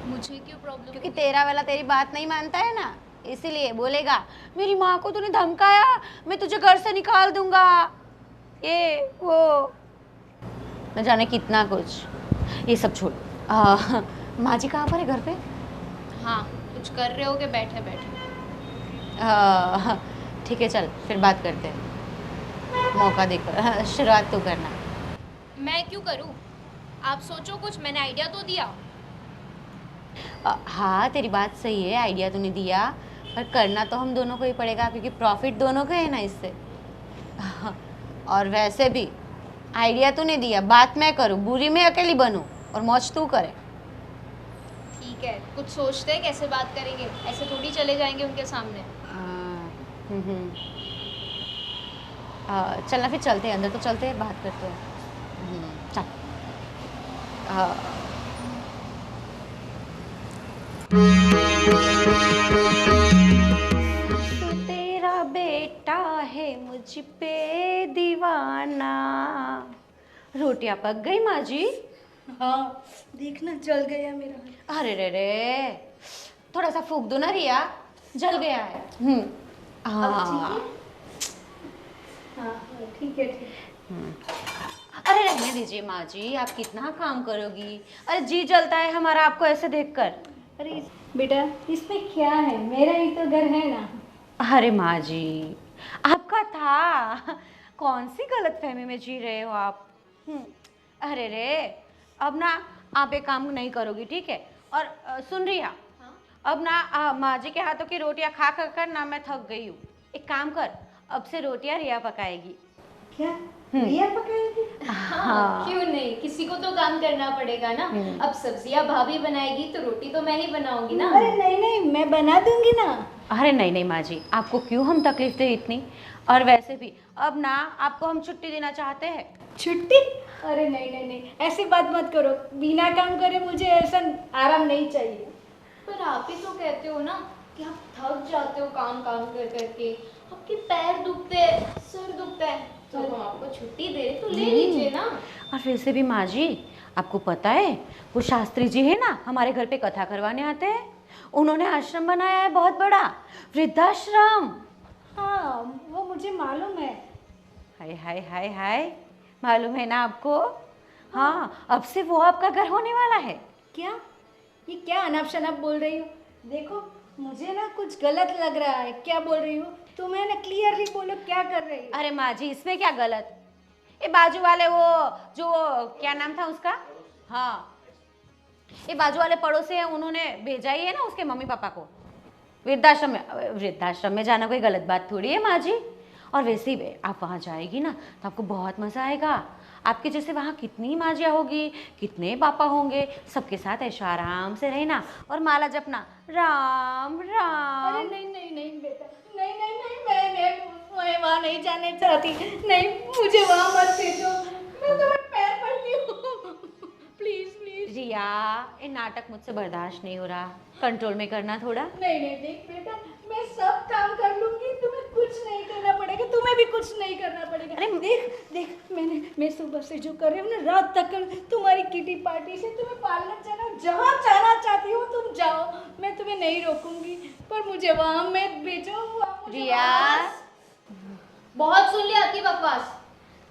मुझे क्यों प्रॉब्लम? क्योंकि तेरा वाला तेरी बात नहीं मानता है ना, इसीलिए बोलेगा मेरी माँ को तूने धमकाया, मैं तुझे घर से निकाल दूंगा, ये वो न जाने कितना कुछ। ये सब छोड़, माँ जी कहाँ पर है? घर पे? हाँ, कुछ कर रहे होगे बैठे बैठे। ठीक है, चल फिर बात करते हैं, मौका देकर शुरुआत तो करना। मैं क्यों करूँ? आप सोचो कुछ, मैंने आइडिया तो दिया। हाँ तेरी बात सही है, आइडिया तूने दिया, पर करना तो हम दोनों को ही पड़ेगा क्योंकि प्रॉफिट दोनों का है ना इससे। और वैसे भी आइडिया तूने दिया, बात मैं करूँ, बुरी मैं अकेली बनूँ और मौज तू करे। ठीक है, कुछ सोचते हैं कैसे बात करेंगे, ऐसे थोड़ी चले जाएंगे उनके सामने। चलना फिर चलते हैं अंदर, तो चलते हैं बात करते हैं। चल। तेरा बेटा है मुझ पे दीवाना। रोटियां पक गई माँ जी? हाँ देखना जल गया मेरा। अरे रे रे, थोड़ा सा फूक दो ना रिया, जल गया है। हाँ हाँ ठीक है ठीक है। अरे रहने दीजिए माँ जी, आप कितना काम करोगी? अरे जी जलता है हमारा आपको ऐसे देखकर। अरे बेटा इसमें क्या है, मेरा ही तो घर है ना। अरे माँ जी, आपका था, कौन सी गलतफहमी में जी रहे हो आप? अरे रे, अब ना आप एक काम नहीं करोगी, ठीक है? और सुन रही है, अब ना माँ जी के हाथों की रोटियां खा कर ना मैं थक गई हूँ। एक काम कर, अब से रोटियां रिया पकाएगी। क्या रिया पकाएगी? हाँ, क्यों नहीं, किसी को तो काम करना पड़ेगा ना। अब सब्जियां भाभी बनाएगी तो रोटी तो मैं ही बनाऊंगी ना। अरे नहीं नहीं, मैं बना दूंगी ना। अरे नहीं नहीं माँ जी, आपको क्यों हम तकलीफ दे इतनी? और वैसे भी अब ना आपको हम छुट्टी देना चाहते हैं। छुट्टी? अरे नहीं नहीं नहीं, ऐसी बात मत करो, बिना काम करे मुझे ऐसा आराम नहीं चाहिए। पर आप ही तो कहते हो ना कि आप थक जाते हो काम काम कर करके, आपके पैर दुखते हैं, सिर दुखता है, तो हम आपको छुट्टी दे रहे तो ले लीजिए ना। और वैसे भी माँ जी, आपको पता है वो शास्त्री जी है ना, हमारे घर पे कथा करवाने आते हैं। उन्होंने आश्रम बनाया है बहुत बड़ा, वृद्धाश्रम। हाँ वो मुझे मालूम है। हाय हाय हाय हाय, मालूम है ना आपको? हाँ, अब से वो आपका घर होने वाला है। क्या ये क्या अनाप शनाप बोल रही हो? देखो मुझे ना कुछ गलत लग रहा है, क्या बोल रही हो तुम्हें ना क्लियरली बोलो, क्या कर रही हो? अरे माँ जी, इसमें क्या गलत? ये बाजू वाले वो जो क्या नाम था उसका, हाँ ये बाजू वाले पड़ोसी हैं, उन्होंने भेजा ही है ना उसके मम्मी पापा को वृद्धाश्रम में। वृद्धाश्रम में जाना कोई गलत बात थोड़ी है माँ जी। और वैसे भी आप वहाँ जाएगी ना तो आपको बहुत मज़ा आएगा। आपके जैसे वहाँ कितनी माजियाँ होगी, कितने पापा होंगे, सबके साथ ऐशो आराम से रहना और माला जपना, राम राम। अरे नहीं नहीं नहीं बेटा, नहीं नहीं नहीं, मैं वहाँ नहीं जाने चाहती। नहीं, मुझे वहाँ मत भेजो, मैं तुम्हें पैर पड़ती हूँ। Please please. रिया, ये नाटक मुझसे बर्दाश्त नहीं हो रहा, कंट्रोल में करना थोड़ा। नहीं नहीं देख बेटा, मैं सब काम कर लूंगी, तुम्हें कुछ नहीं करना पड़ेगा, तुम्हें भी कुछ नहीं करना पड़ेगा। अरे देख देख, मैं सुबह से जो कर रही हूँ ना, रात तक तुम्हारी किटी पार्टी से तुम्हें पार्लर जाना, जहाँ जाना चाहती हो तुम जाओ, मैं तुम्हें नहीं रोकूंगी, पर मुझे वहाँ मत भेजो। रिया, बहुत सुन लिया आपकी बकवास।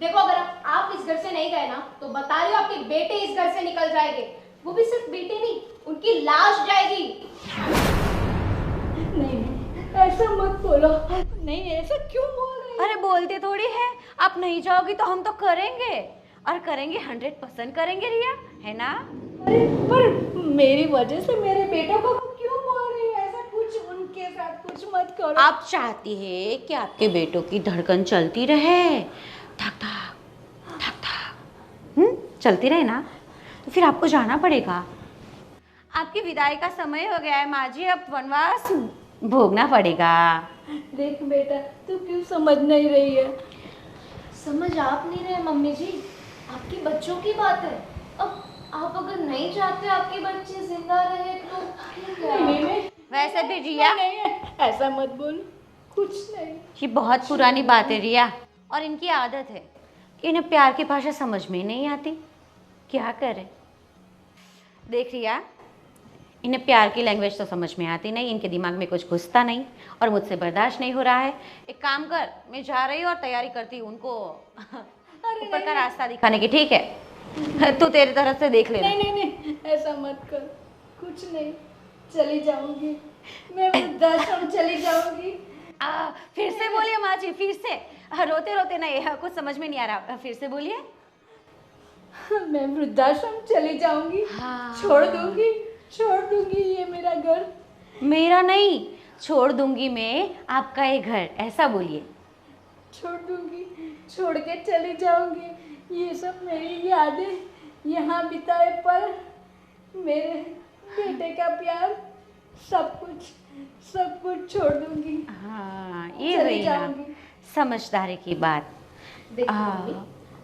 देखो अगर आप इस घर से नहीं गए ना तो बता रही हूँ आपके बेटे इस घर से निकल जाएंगे। वो भी सिर्फ बेटे नहीं, उनकी लाश जाएगी। नहीं ऐसा मत बोलो। नहीं ऐसा क्यों बोल रही हो? अरे बोलते थोड़ी है, आप नहीं जाओगी तो हम तो करेंगे, और करेंगे 100% करेंगे रिया, है ना? अरे पर मेरी वजह से मेरे बेटे को क्यों बोल रही हो ऐसा? कुछ उनके साथ कुछ मत करो। आप चाहती है कि आपके बेटों की धड़कन चलती रहे, धक धक धक धक, चलती रहे ना, तो फिर आपको जाना पड़ेगा। आपकी विदाई का समय हो गया है माँ जी, अब वनवास भोगना पड़ेगा। देख बेटा, तू क्यों समझ नहीं रही है? समझ आप नहीं रहे मम्मी जी, आपके बच्चों की बात है। अब आप अगर नहीं चाहते आपके बच्चे जिंदा रहे तो ठीक है। नहीं, वैसे भी रिया, नहीं, ऐसा मत बोल। कुछ नहीं। ये बहुत पुरानी बात है रिया, और इनकी आदत है कि इन्हें प्यार की भाषा समझ में ही नहीं आती। क्या करें? देख रिया, इन्हें प्यार की लैंग्वेज तो समझ में आती नहीं, इनके दिमाग में कुछ घुसता नहीं और मुझसे बर्दाश्त नहीं हो रहा है। एक काम कर, मैं जा रही हूँ और तैयारी करती हूँ उनको ऊपर का रास्ता दिखाने की, ठीक है? तू तेरी तरफ से देख लेना। नहीं नहीं नहीं, ऐसा मत कर, कुछ नहीं, चली जाऊंगी मैं, वृद्धाश्रम चली जाऊंगी। फिर से बोलिए माँ जी, फिर से। रोते रोते नहीं, कुछ समझ में नहीं आ रहा, फिर से बोलिए। मैं वृद्धाश्रम चली जाऊंगी। हाँ। छोड़ दूंगी ये मेरा घर। मेरा नहीं, छोड़ दूंगी मैं आपका ये घर, ऐसा बोलिए। छोड़ दूंगी, छोड़ के चली जाऊंगी ये सब मेरी यादें, यहाँ बिताए पल, मेरे बेटे का प्यार, सब कुछ छोड़ दूंगी। हाँ, ये चली रही ना जाऊंगी। समझदारी की बात। देखो मम्मी,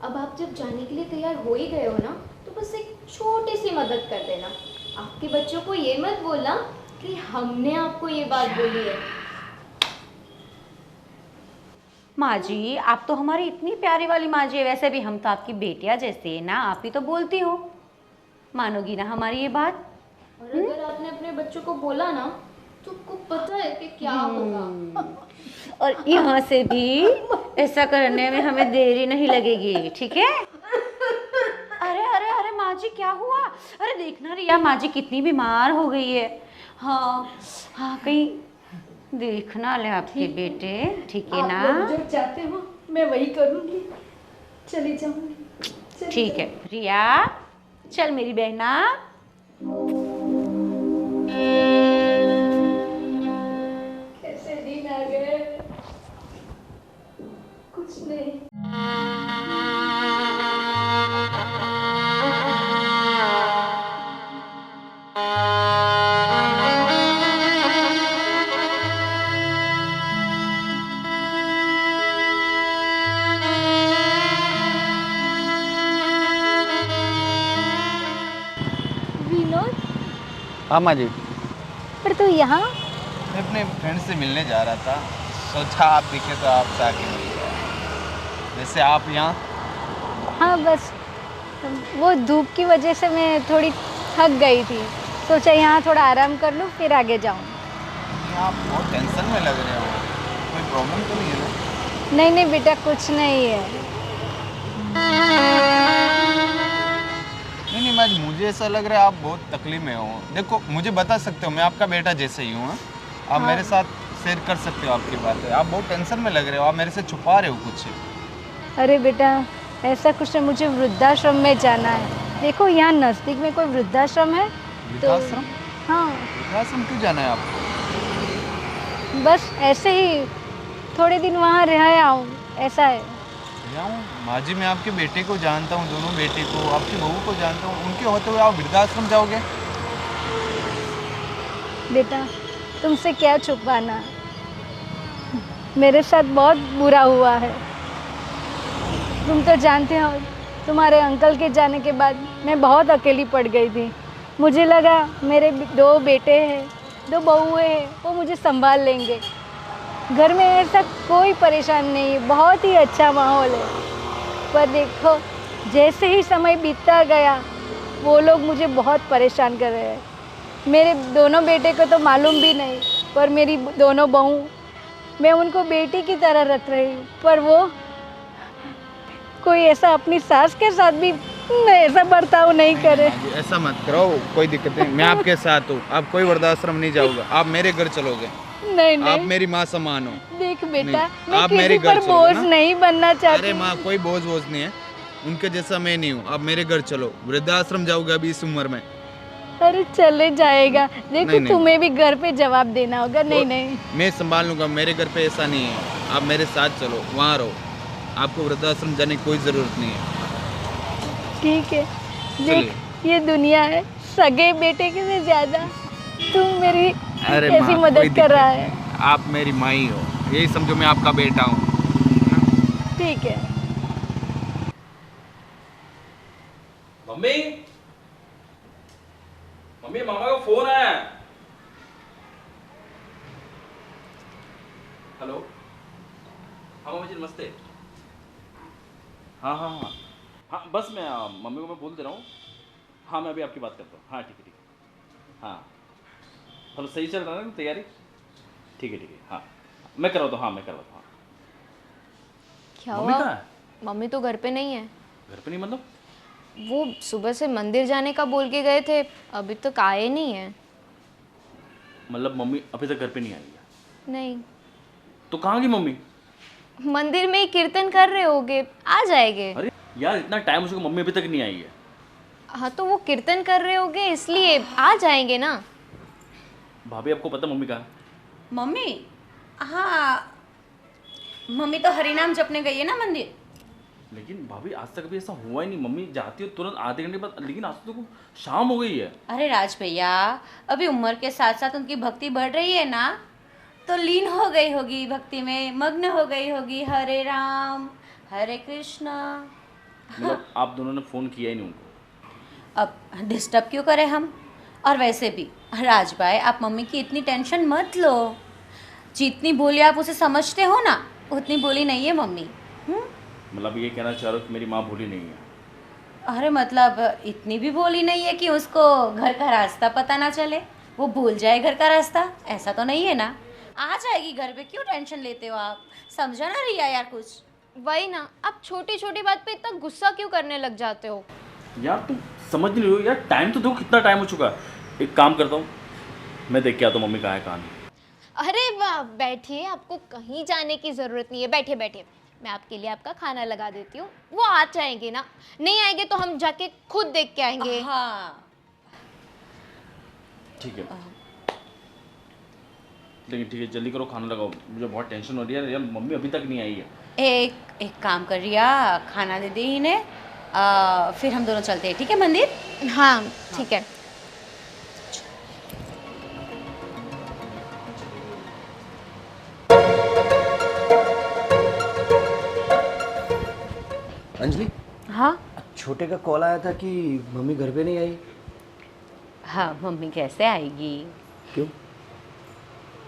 अब आप जब जाने के लिए तैयार हो ही गए हो ना, तो बस एक छोटी सी मदद कर देना। आपके बच्चों को ये मत बोलना कि हमने आपको ये बात बोली है। माँ जी, आप तो हमारी इतनी प्यारी वाली माँ जी है, वैसे भी हम तो आपकी बेटियाँ जैसे है ना, आप ही तो बोलती हो। मानोगी ना हमारी ये बात? और अगर आपने अपने बच्चों को बोला ना, तो आपको पता है कि क्या होगा। और यहाँ से भी ऐसा करने में हमें देरी नहीं लगेगी, ठीक है? अरे अरे अरे माँ जी, क्या हुआ? अरे देखना रिया, माँ जी कितनी बीमार हो गई है। हाँ हाँ, कहीं देखना ले आपके बेटे, ठीक है ना? आप लोग जो चाहते हो मैं वही करूंगी, चली जाऊंगी। ठीक है रिया, चल मेरी बहना। कैसे दिन आ गए, कुछ नहीं। विनोद, हाँ माँ जी, पर तू यहाँ? मैं अपने फ्रेंड से मिलने जा रहा था, सोचा आप दिखे तो आपसे आके मिल गया। वैसे आप यहाँ? हाँ बस वो धूप की वजह से मैं थोड़ी थक गई थी, सोचा यहाँ थोड़ा आराम कर लूँ फिर आगे जाऊँ। आप बहुत टेंशन में लग रहे हो, कोई प्रॉब्लम तो नहीं है ना? नहीं नहीं बेटा, कुछ नहीं है। नहीं माँ जी, मुझे ऐसा लग रहा है आप बहुत तकलीफ में हो। देखो, मुझे बता सकते हो, मैं आपका बेटा जैसे ही हूँ। आप मेरे साथ शेयर कर सकते हो आपकी बातें। आप बहुत टेंशन में लग रहे हो, आप मेरे से छुपा रहे हो कुछ। अरे बेटा, ऐसा कुछ नहीं, मुझे वृद्धाश्रम में जाना है। देखो यहाँ नज़दीक में कोई वृद्धाश्रम है वृद्धाश्रम? हाँ, वृद्धाश्रम क्यों जाना है आपको? बस ऐसे ही थोड़े दिन वहाँ रह आऊँ, ऐसा है। जाऊँ? माँ जी, मैं आपके बेटे को जानता हूँ, दोनों बेटे को, आपकी बहू को जानता हूँ। उनके होते हुए आप वृद्धाश्रम जाओगे? बेटा, तुमसे क्या छुपाना, मेरे साथ बहुत बुरा हुआ है। तुम तो जानते हो, तुम्हारे अंकल के जाने के बाद मैं बहुत अकेली पड़ गई थी। मुझे लगा मेरे 2 बेटे हैं, 2 बहुएं हैं, वो मुझे संभाल लेंगे। घर में ऐसा कोई परेशान नहीं है, बहुत ही अच्छा माहौल है। पर देखो, जैसे ही समय बीतता गया, वो लोग मुझे बहुत परेशान कर रहे हैं। मेरे दोनों बेटे को तो मालूम भी नहीं, पर मेरी दोनों बहू, मैं उनको बेटी की तरह रख रही हूँ, पर वो कोई ऐसा अपनी सास के साथ भी ऐसा बर्ताव नहीं करे। माँ जी, ऐसा मत करो, कोई दिक्कत नहीं, मैं आपके साथ हूँ। आप कोई वृद्धाश्रम नहीं जाओगे, आप मेरे घर चलोगे। नहीं नहीं, आप मेरी माँ समान हो। देख बेटा, नहीं, मैं आप किसी मेरे घर पर चलो बोझ ना। नहीं बनना चाहती। अरे माँ, कोई बोझ नहीं है, उनके जैसा मैं नहीं हूँ। आप मेरे घर चलो, वृद्धाश्रम जाओगे अभी इस उम्र में? अरे चले जाएगा, देखो नहीं, नहीं। तुम्हें भी घर पे जवाब देना होगा। नहीं नहीं, मैं संभाल लूँगा, मेरे घर पे ऐसा नहीं है। आप मेरे साथ चलो, वहाँ रहो, आपको वृद्धाश्रम जाने की कोई ज़रूरत नहीं है। ठीक है। देख, ये दुनिया है, सगे बेटे के से ज्यादा तुम मेरी अरे कैसी माँ, मदद कोई कर दिक्कत रहा नहीं। है। आप मेरी माँ ही हो, यही समझो मैं आपका बेटा हूँ। ठीक है। मम्मी, मम्मी मामा का फोन आया है। हेलो, नमस्ते। हाँ हाँ हाँ हाँ, बस मैं मम्मी को मैं बोल दे रहा हूँ। हाँ मैं अभी आपकी बात करता हूँ। हाँ ठीक है ठीक है। हाँ मतलब सही चल रहा है ना तैयारी? ठीक है हाँ मैं करवाता हूँ। हाँ मैं करवाता हूँ। क्या मम्मी हुआ? कहाँ है? मम्मी तो घर पे नहीं है। घर पे नहीं मतलब? वो सुबह से मंदिर जाने का बोल के गए थे, अभी तक आए नहीं है। मतलब मम्मी अभी तक घर पे नहीं आई है? नहीं, तो कहाँ गई मम्मी? मंदिर में ही कीर्तन कर रहे होगे, आ जाएंगे। अरे यार इतना टाइम उसको, मम्मी अभी तक नहीं आई है। हाँ तो वो कीर्तन कर रहे होगे इसलिए आ जाएंगे ना। भाभी आपको पता मम्मी कहाँ है? मम्मी, हाँ मम्मी तो हरिनाम जपने गई है ना मंदिर। लेकिन भाभी आज तक अभी ऐसा हुआ ही नहीं। मम्मी जाती है तुरंत आधे घंटे बाद, लेकिन आज तो देखो शाम हो गई है। अरे राज भैया, अभी उम्र के साथ साथ उनकी भक्ति बढ़ रही है ना, तो लीन हो गई होगी भक्ति में, मग्न हो गई होगी। हरे राम हरे कृष्णा। मतलब आप दोनों ने फ़ोन किया ही नहीं उनको? अब डिस्टर्ब क्यों करें हम। और वैसे भी राज भाई, आप मम्मी की इतनी टेंशन मत लो। जितनी बोली आप उसे समझते हो ना, उतनी बोली नहीं है मम्मी। मतलब ये कहना चाह रहे हो कि मेरी माँ भूली नहीं है? अरे मतलब इतनी भी बोली नहीं है कि उसको घर का रास्ता पता ना चले, वो भूल जाए घर का रास्ता, ऐसा तो नहीं है ना। आ जाएगी घर पे, क्यों टेंशन लेते हो आप। समझा ना रिया यार कुछ। वही ना, आप छोटी छोटी बात पे इतना गुस्सा क्यों करने लग जाते हो? यार तुम समझ नहीं रहे हो यार, टाइम तो देखो कितना टाइम हो चुका है। एक काम करता हूँ, मैं देख के आता हूँ मम्मी कहाँ है कहाँ नहीं। अरे वाह, बैठिए, आपको कहीं जाने की ज़रूरत नहीं है। बैठिए बैठिए, मैं आपके लिए आपका खाना लगा देती हूँ। वो आ जाएंगे ना, नहीं आएंगे तो हम जाके खुद देख के आएंगे। हाँ ठीक है, लेकिन ठीक है जल्दी करो, खाना लगाओ, मुझे बहुत टेंशन हो रही है यार, मम्मी अभी तक नहीं आई है। एक काम कर रिया, खाना दे दे इन्हें, फिर हम दोनों चलते हैं, ठीक है मंदिर। हाँ ठीक है। अंजलि, हाँ छोटे का कॉल आया था कि मम्मी घर पे नहीं आई। हाँ, मम्मी कैसे आएगी। क्यों?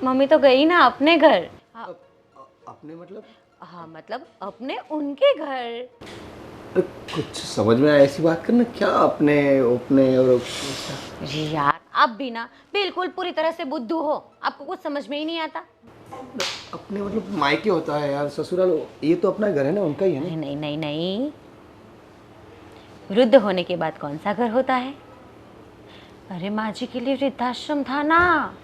मम्मी तो गई ना अपने घर। अपने मतलब? हाँ मतलब अपने उनके घर। अरे कुछ समझ में आया, ऐसी बात करना क्या अपने अपने और जी यार, आप भी ना बिल्कुल पूरी तरह से बुद्धू हो, आपको कुछ समझ में ही नहीं आता। अपने मतलब मायके होता है यार, ससुराल ये तो अपना घर है ना, उनका ही है ना। नहीं नहीं नहीं नहीं, वृद्ध होने के बाद कौन सा घर होता है। अरे माँ जी के लिए वृद्धाश्रम था ना।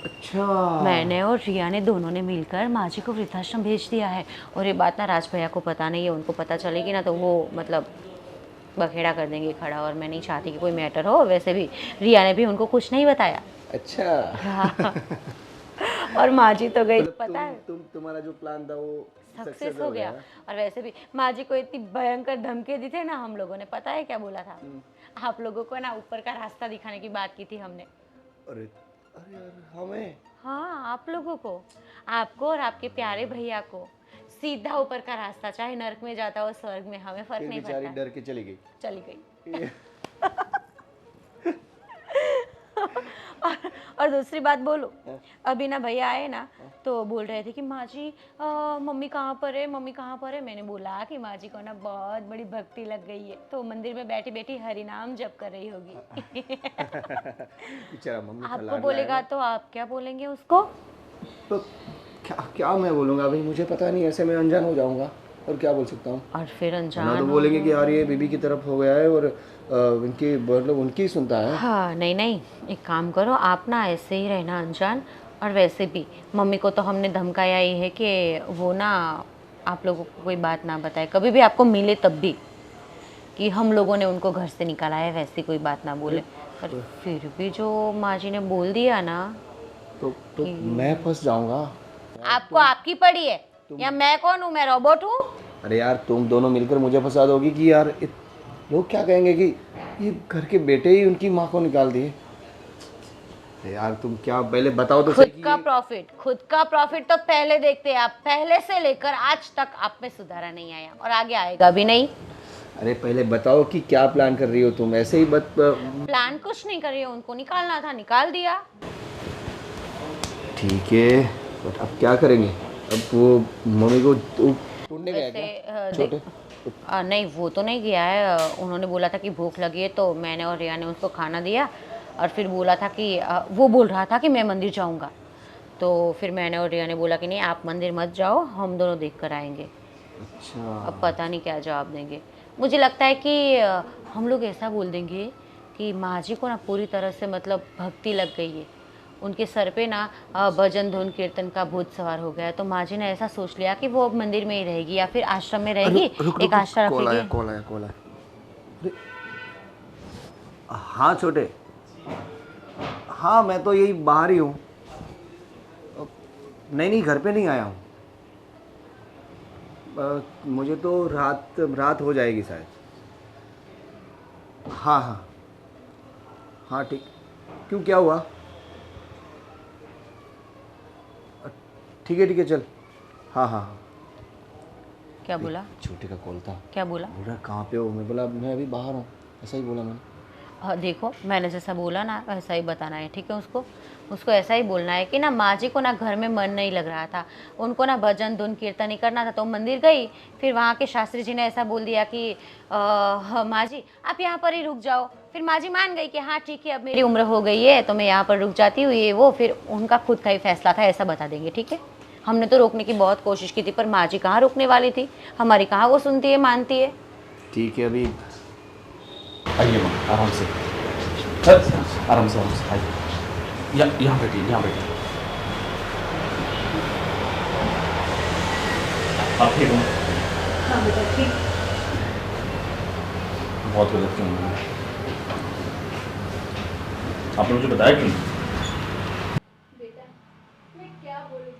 अच्छा, मैंने और रिया ने दोनों ने मिलकर माँ जी को वृद्धाश्रम भेज दिया है। और ये बात ना राज भैया को पता नहीं है, उनको पता चलेगी ना तो वो मतलब बखेड़ा कर देंगे खड़ा, और मैं नहीं चाहती कि कोई मैटर हो। वैसे भी रिया ने भी उनको कुछ नहीं बताया। अच्छा। और माँ जी तो गई, मतलब पता है तुम्हारा जो प्लान था वो सक्सेस हो गया। और वैसे भी माँ जी को इतनी भयंकर धमकी दी थी ना हम लोगों ने, पता है क्या बोला था। आप लोगों को ना ऊपर का रास्ता दिखाने की बात की थी हमने। अरे अरे यार, हमें? हाँ, आप लोगों को, आपको और आपके प्यारे भैया को सीधा ऊपर का रास्ता, चाहे नर्क में जाता हो स्वर्ग में, हमें फर्क नहीं बेचारी पड़ता। डर के चली गई। चली गई। और दूसरी बात बोलो, अभी ना भैया आए ना तो बोल रहे थे कि माँ जी मम्मी कहाँ पर है, मम्मी कहाँ पर है। मैंने बोला कि माँ जी को ना बहुत बड़ी भक्ति लग गई है, तो मंदिर में बैठी बैठी हरि नाम जप कर रही होगी। बेचारा मम्मी का आपको लाडला बोलेगा है। तो आप क्या बोलेंगे उसको। तो क्या क्या मैं बोलूँगा भाई, मुझे पता नहीं, ऐसे मैं अनजान हो जाऊँगा और क्या बोल सकता हूँ। और फिर ना अनजान तो बोलेंगे कि यार ये बीबी की तरफ हो गया है और इनकी मतलब उनकी ही सुनता है। हाँ नहीं नहीं, एक काम करो आप ना ऐसे ही रहना अनजान। और वैसे भी मम्मी को तो हमने धमकाया ही है कि वो ना आप लोगों को कोई बात ना बताए, कभी भी आपको मिले तब भी, कि हम लोगों ने उनको घर से निकाला है, वैसी कोई बात ना बोले। पर फिर भी जो माँ जी ने बोल दिया ना, तो मैं फंस जाऊँगा। आपको आपकी पड़ी है या मैं कौन हूँ, मैं रोबोट हूँ। अरे यार, तुम दोनों मिलकर मुझे फंसा दोगी कि यार लोग क्या कहेंगे कि ये घर के बेटे ही उनकी माँ को निकाल दिए। अरे यार तुम क्या, पहले बताओ तो खुद सही का प्रॉफिट, खुद का प्रॉफिट तो पहले देखते हैं आप। पहले से लेकर आज तक आप में सुधारा नहीं आया और आगे आएगा भी नहीं। अरे पहले बताओ कि क्या प्लान कर रही हो तुम, ऐसे ही प्लान कुछ नहीं कर रही हो, उनको निकालना था निकाल दिया। ठीक है, बट अब क्या करेंगे? अब वो मम्मी को ढूंढने गया क्या छोटे? नहीं वो तो नहीं गया है। उन्होंने बोला था कि भूख लगी है तो मैंने और रिया ने उसको खाना दिया और फिर बोला था कि वो बोल रहा था कि मैं मंदिर जाऊंगा, तो फिर मैंने और रिया ने बोला कि नहीं आप मंदिर मत जाओ, हम दोनों देख कर आएंगे। अच्छा, अब पता नहीं क्या जवाब देंगे। मुझे लगता है कि हम लोग ऐसा बोल देंगे कि माँ जी को ना पूरी तरह से मतलब भक्ति लग गई है, उनके सर पे ना भजन धुन कीर्तन का भूत सवार हो गया है, तो माँ जी ने ऐसा सोच लिया कि वो मंदिर में ही रहेगी या फिर आश्रम में रहेगी। एक आश्रम कॉल आया रखेगी। कॉल आया कॉल आया। अरे, हाँ छोटे, हाँ मैं तो यही बाहर ही हूँ। नहीं नहीं घर पे नहीं आया हूँ। मुझे तो रात हो जाएगी शायद। हाँ हाँ हाँ ठीक। क्यों क्या हुआ? ठीक है चल। हाँ हाँ हाँ। क्या बोला? छोटे का कॉल था। क्या बोला? बोल रहा कहाँ पे हो? मैं बोला मैं अभी बाहर हूँ, ऐसा ही बोला मैंने। देखो मैंने जैसा बोला ना वैसा ही बताना है, ठीक है? उसको ऐसा ही बोलना है कि ना माँ जी को ना घर में मन नहीं लग रहा था, उनको ना भजन धुन कीर्तन ही करना था, तो मंदिर गई। फिर वहाँ के शास्त्री जी ने ऐसा बोल दिया कि माँ जी आप यहाँ पर ही रुक जाओ। फिर माँ जी मान गई कि हाँ ठीक है अब मेरी उम्र हो गई है तो मैं यहाँ पर रुक जाती हूँ, ये वो। फिर उनका खुद का ही फैसला था, ऐसा बता देंगे, ठीक है? हमने तो रोकने की बहुत कोशिश की थी पर माँ जी कहाँ रुकने वाली थी, हमारी कहाँ वो सुनती है मानती है। ठीक है अभी आइए माँ आराम से, आराम से आइए। यहाँ बैठिए, यहाँ बैठिए। आप ठीक हो? हाँ बेटा ठीक। बहुत गलत क्यों हुआ? आपने मुझे बताया क्यों? बेटा मैं क्या बोलूं,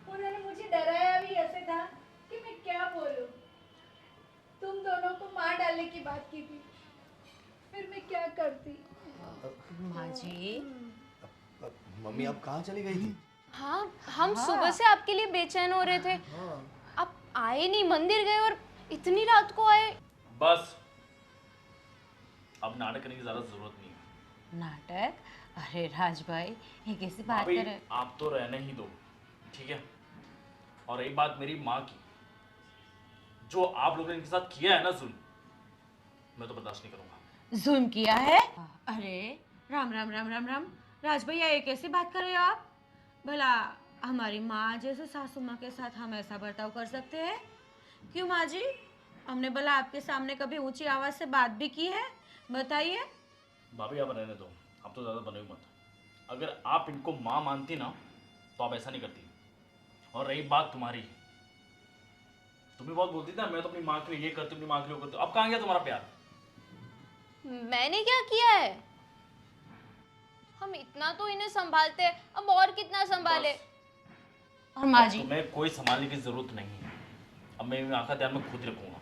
उन्होंने मुझे डराया भी ऐसे था कि मैं क्या बोलूं। तुम दोनों को मार डालने की बात की थी, फिर मैं क्या करती। माँ जी मम्मी आप कहाँ चली गई थी? हाँ हम सुबह से आपके लिए बेचैन हो रहे थे, आप आए नहीं, मंदिर गए और इतनी रात को आए। बस अब नाटक करने की ज़्यादा जरूरत नहीं है। नाटक? अरे राज भाई ये कैसी बात भाभी, कर रहे हैं? आप तो रहने ही दो, ठीक है? और एक बात मेरी माँ की, जो आप लोगों ने इनके साथ किया है ना जुल्म, मैं तो बर्दाश्त नहीं करूंगा। जुल्म किया है? अरे राम राम राम राम राम, राज भैया ये कैसी बात कर रहे हो आप? भला हमारी माँ जैसे सासू माँ के साथ हम ऐसा बर्ताव कर सकते हैं? क्यों माँ जी, हमने भला आपके सामने कभी ऊंची आवाज से बात भी की है? बताइए। भाभी आप रहने दो, आप तो ज़्यादा बने हुए मत। अगर आप इनको माँ मानती ना तो आप ऐसा नहीं करती। और रही बात तुम्हारी, तुम भी बहुत बोलती थी ना मैं तो अपनी माँ के लिए ये करती हूँ, अपनी माँ के लिए वो करती हूँ। अब कहाँ गया तुम्हारा प्यार? मैंने क्या किया है? हम इतना तो इन्हें संभालते हैं, अब और कितना संभाले। और माँ जी तुम्हें कोई संभालने की जरूरत नहीं है, अब मैं आँखा ध्यान में खुद रखूंगा।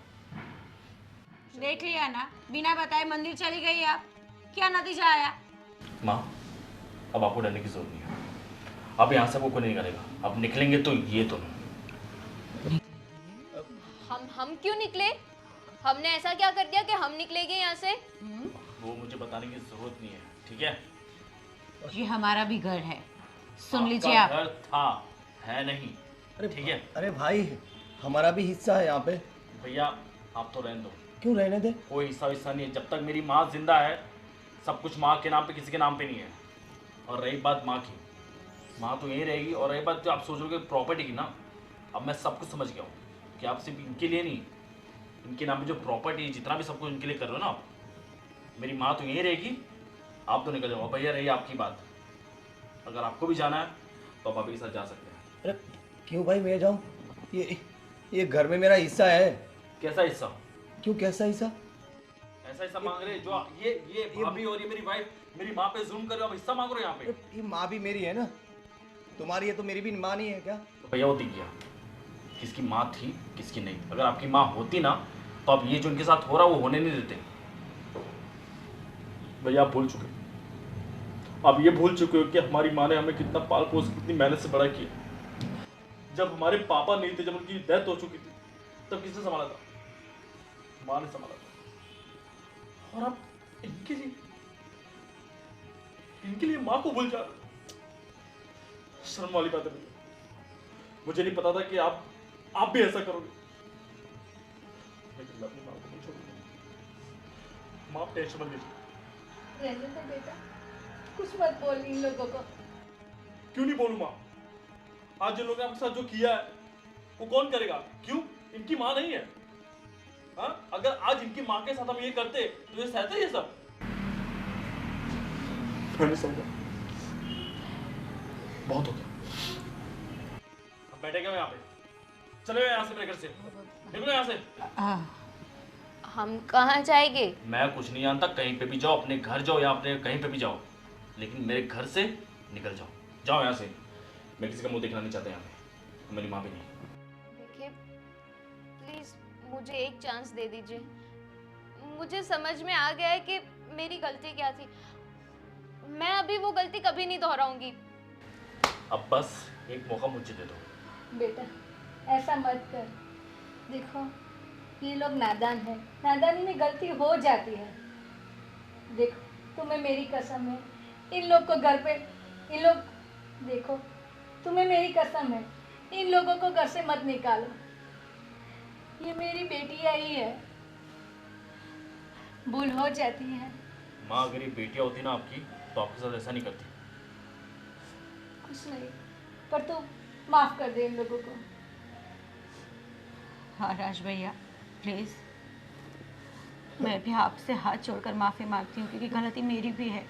देख लिया ना, बिना बताए मंदिर चली गई आप, क्या नतीजा आया? माँ अब आपको डरने की जरूरत नहीं है, अब यहाँ से आपको कोई नहीं करेगा। अब निकलेंगे तो ये तो नहीं। हम क्यों निकले? हमने ऐसा क्या कर दिया कि हम निकलेंगे यहाँ से? वो मुझे बताने की जरूरत नहीं है, ठीक है? ये हमारा भी घर है, सुन आपका लीजिए आप। घर था, है नहीं, ठीक है? अरे भाई हमारा भी हिस्सा है यहाँ पे। भैया आप तो रहने दो, क्यों रहने दे? कोई हिस्सा नहीं है। जब तक मेरी माँ जिंदा है सब कुछ माँ के नाम पे, किसी के नाम पे नहीं है। और रही बात माँ की, माँ तो यहीं रहेगी। और रही बात जो आप सोचोगे प्रॉपर्टी की ना, अब मैं सब कुछ समझ गया हूँ कि आप सिर्फ इनके लिए नहीं, इनके नाम पे जो प्रॉपर्टी जितना भी सब कुछ इनके लिए कर रहे हो ना आप, मेरी माँ तो यहीं रहेगी, आप तो निकल जाओ। भैया रही आपकी बात, अगर आपको भी जाना है तो आप अभी के साथ जा सकते हैं। अरे क्यों भाई मैं जाऊँ? ये घर में मेरा हिस्सा है। कैसा हिस्सा? क्यों कैसा हिस्सा? ऐसा हिस्सा मांग रहे जो ये भाभी और ये मेरी वाइफ मेरी माँ पे जुल्म कर रहे हो, आप हिस्सा मांग रहे हो यहाँ पे? ये माँ भी मेरी है ना, तुम्हारी है तो मेरी भी माँ नहीं है क्या? तो भैया वो दिख गया किसकी माँ थी किसकी नहीं। अगर आपकी माँ होती ना तो आप ये जो इनके साथ हो रहा वो होने नहीं देते। भैया आप भूल चुके, आप ये भूल चुके हो कि हमारी माँ ने हमें कितना पाल पोस कितनी मेहनत से बड़ा किया। जब हमारे पापा नहीं थे, जब उनकी डेथ हो चुकी थी, तब किसने संभाला था? माँ ने संभाला था। और आप इनके लिए माँ को भूल जा रहे हो। शर्म वाली बात है भैया, मुझे नहीं पता था कि आप भी ऐसा करोगे, लेकिन मैं अपनी माँ को नहीं छोड़ूंगा। माँ, टेंशन मत लीजिए। रहने दो बेटा, कुछ मत बोल इन लोगों को। क्यों नहीं बोलूं माँ? आज जिन लोगों ने आपके साथ जो किया है वो कौन करेगा? क्यों? इनकी माँ नहीं है? हाँ, अगर आज इनकी माँ के साथ हम ये करते तो ये सहते ये सब? मैं नहीं सहूंगा। बहुत हो गया। अब बैठेगा यहाँ पे? चले गए यहाँ से, मेरे घर से निकलो यहाँ से। हम कहाँ जाएंगे? मैं कुछ नहीं जानता, कहीं पे भी जाओ, अपने घर जाओ या अपने कहीं पे भी जाओ, लेकिन मेरे घर से निकल जाओ। जाओ यहाँ से, मैं किसी का मुंह देखना नहीं चाहता यहाँ पे, मेरी माँ भी नहीं। देखिए प्लीज मुझे एक चांस दे दीजिए। मुझे समझ में आ गया है कि मेरी गलती क्या थी। मैं अभी वो गलती कभी नहीं दोहराऊंगी। अब बस एक मौका मुझे दे दो। बेटा ऐसा मत कर, देखो ये लोग नादान है, नादानी में गलती हो जाती है। देखो तुम्हें मेरी कसम है, इन लोग को घर पे, इन लोग, देखो तुम्हें मेरी कसम है, इन लोगों को घर से मत निकालो। ये मेरी बेटियां ही है, भूल हो जाती है। माँ, अगर ये बेटियाँ होती ना आपकी तो आपके साथ ऐसा नहीं करती। कुछ नहीं, पर तू माफ कर दे इन लोगों को। हाँ राज भैया, प्लीज़ मैं भी आपसे हाथ जोड़कर माफ़ी मांगती हूँ, क्योंकि गलती मेरी भी है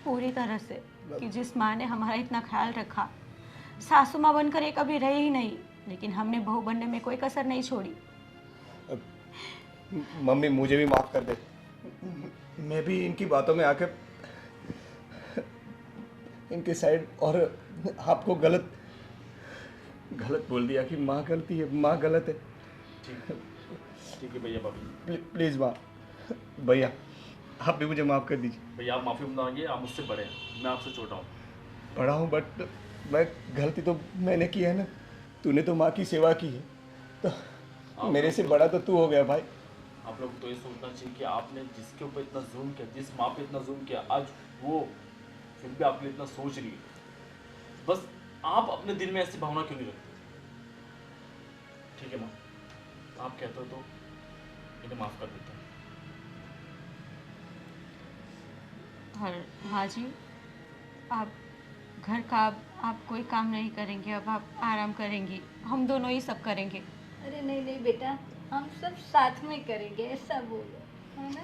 पूरी तरह से, कि जिस माँ ने हमारा इतना ख्याल रखा, सासू माँ बनकर ये कभी रही ही नहीं, लेकिन हमने बहू बनने में कोई कसर नहीं छोड़ी। मम्मी मुझे भी माफ़ कर दे, मैं भी इनकी बातों में आके इनके साइड और आपको गलत बोल दिया कि माँ गलती है, माँ गलत है। ठीक है भैया, भाभी प्लीज़ माँ, भैया आप भी मुझे माफ़ कर दीजिए। भैया, आप माफ़ी मांगिए, आप मुझसे बड़े हैं, मैं आपसे छोटा हूँ। पढ़ा हूँ बट मैं, गलती तो मैंने की है ना, तूने तो माँ की सेवा की है, तो मेरे से बड़ा तो तू हो गया भाई। आप लोग तो ये सोचना चाहिए कि आपने जिसके ऊपर इतना जुल्म किया, जिस माँ पे इतना जुल्म किया, आज वो फिर भी आपके लिए इतना सोच रही है। बस आप अपने दिल में ऐसी भावना क्यों नहीं रखते? ठीक है माँ, आप कहते हो तो इन्हें माफ़ कर देता हूँ। और माँ जी, आप घर का आप कोई काम नहीं करेंगे, अब आप आराम करेंगी, हम दोनों ही सब करेंगे। अरे नहीं नहीं बेटा, हम सब साथ में करेंगे, ऐसा बोलो, है ना।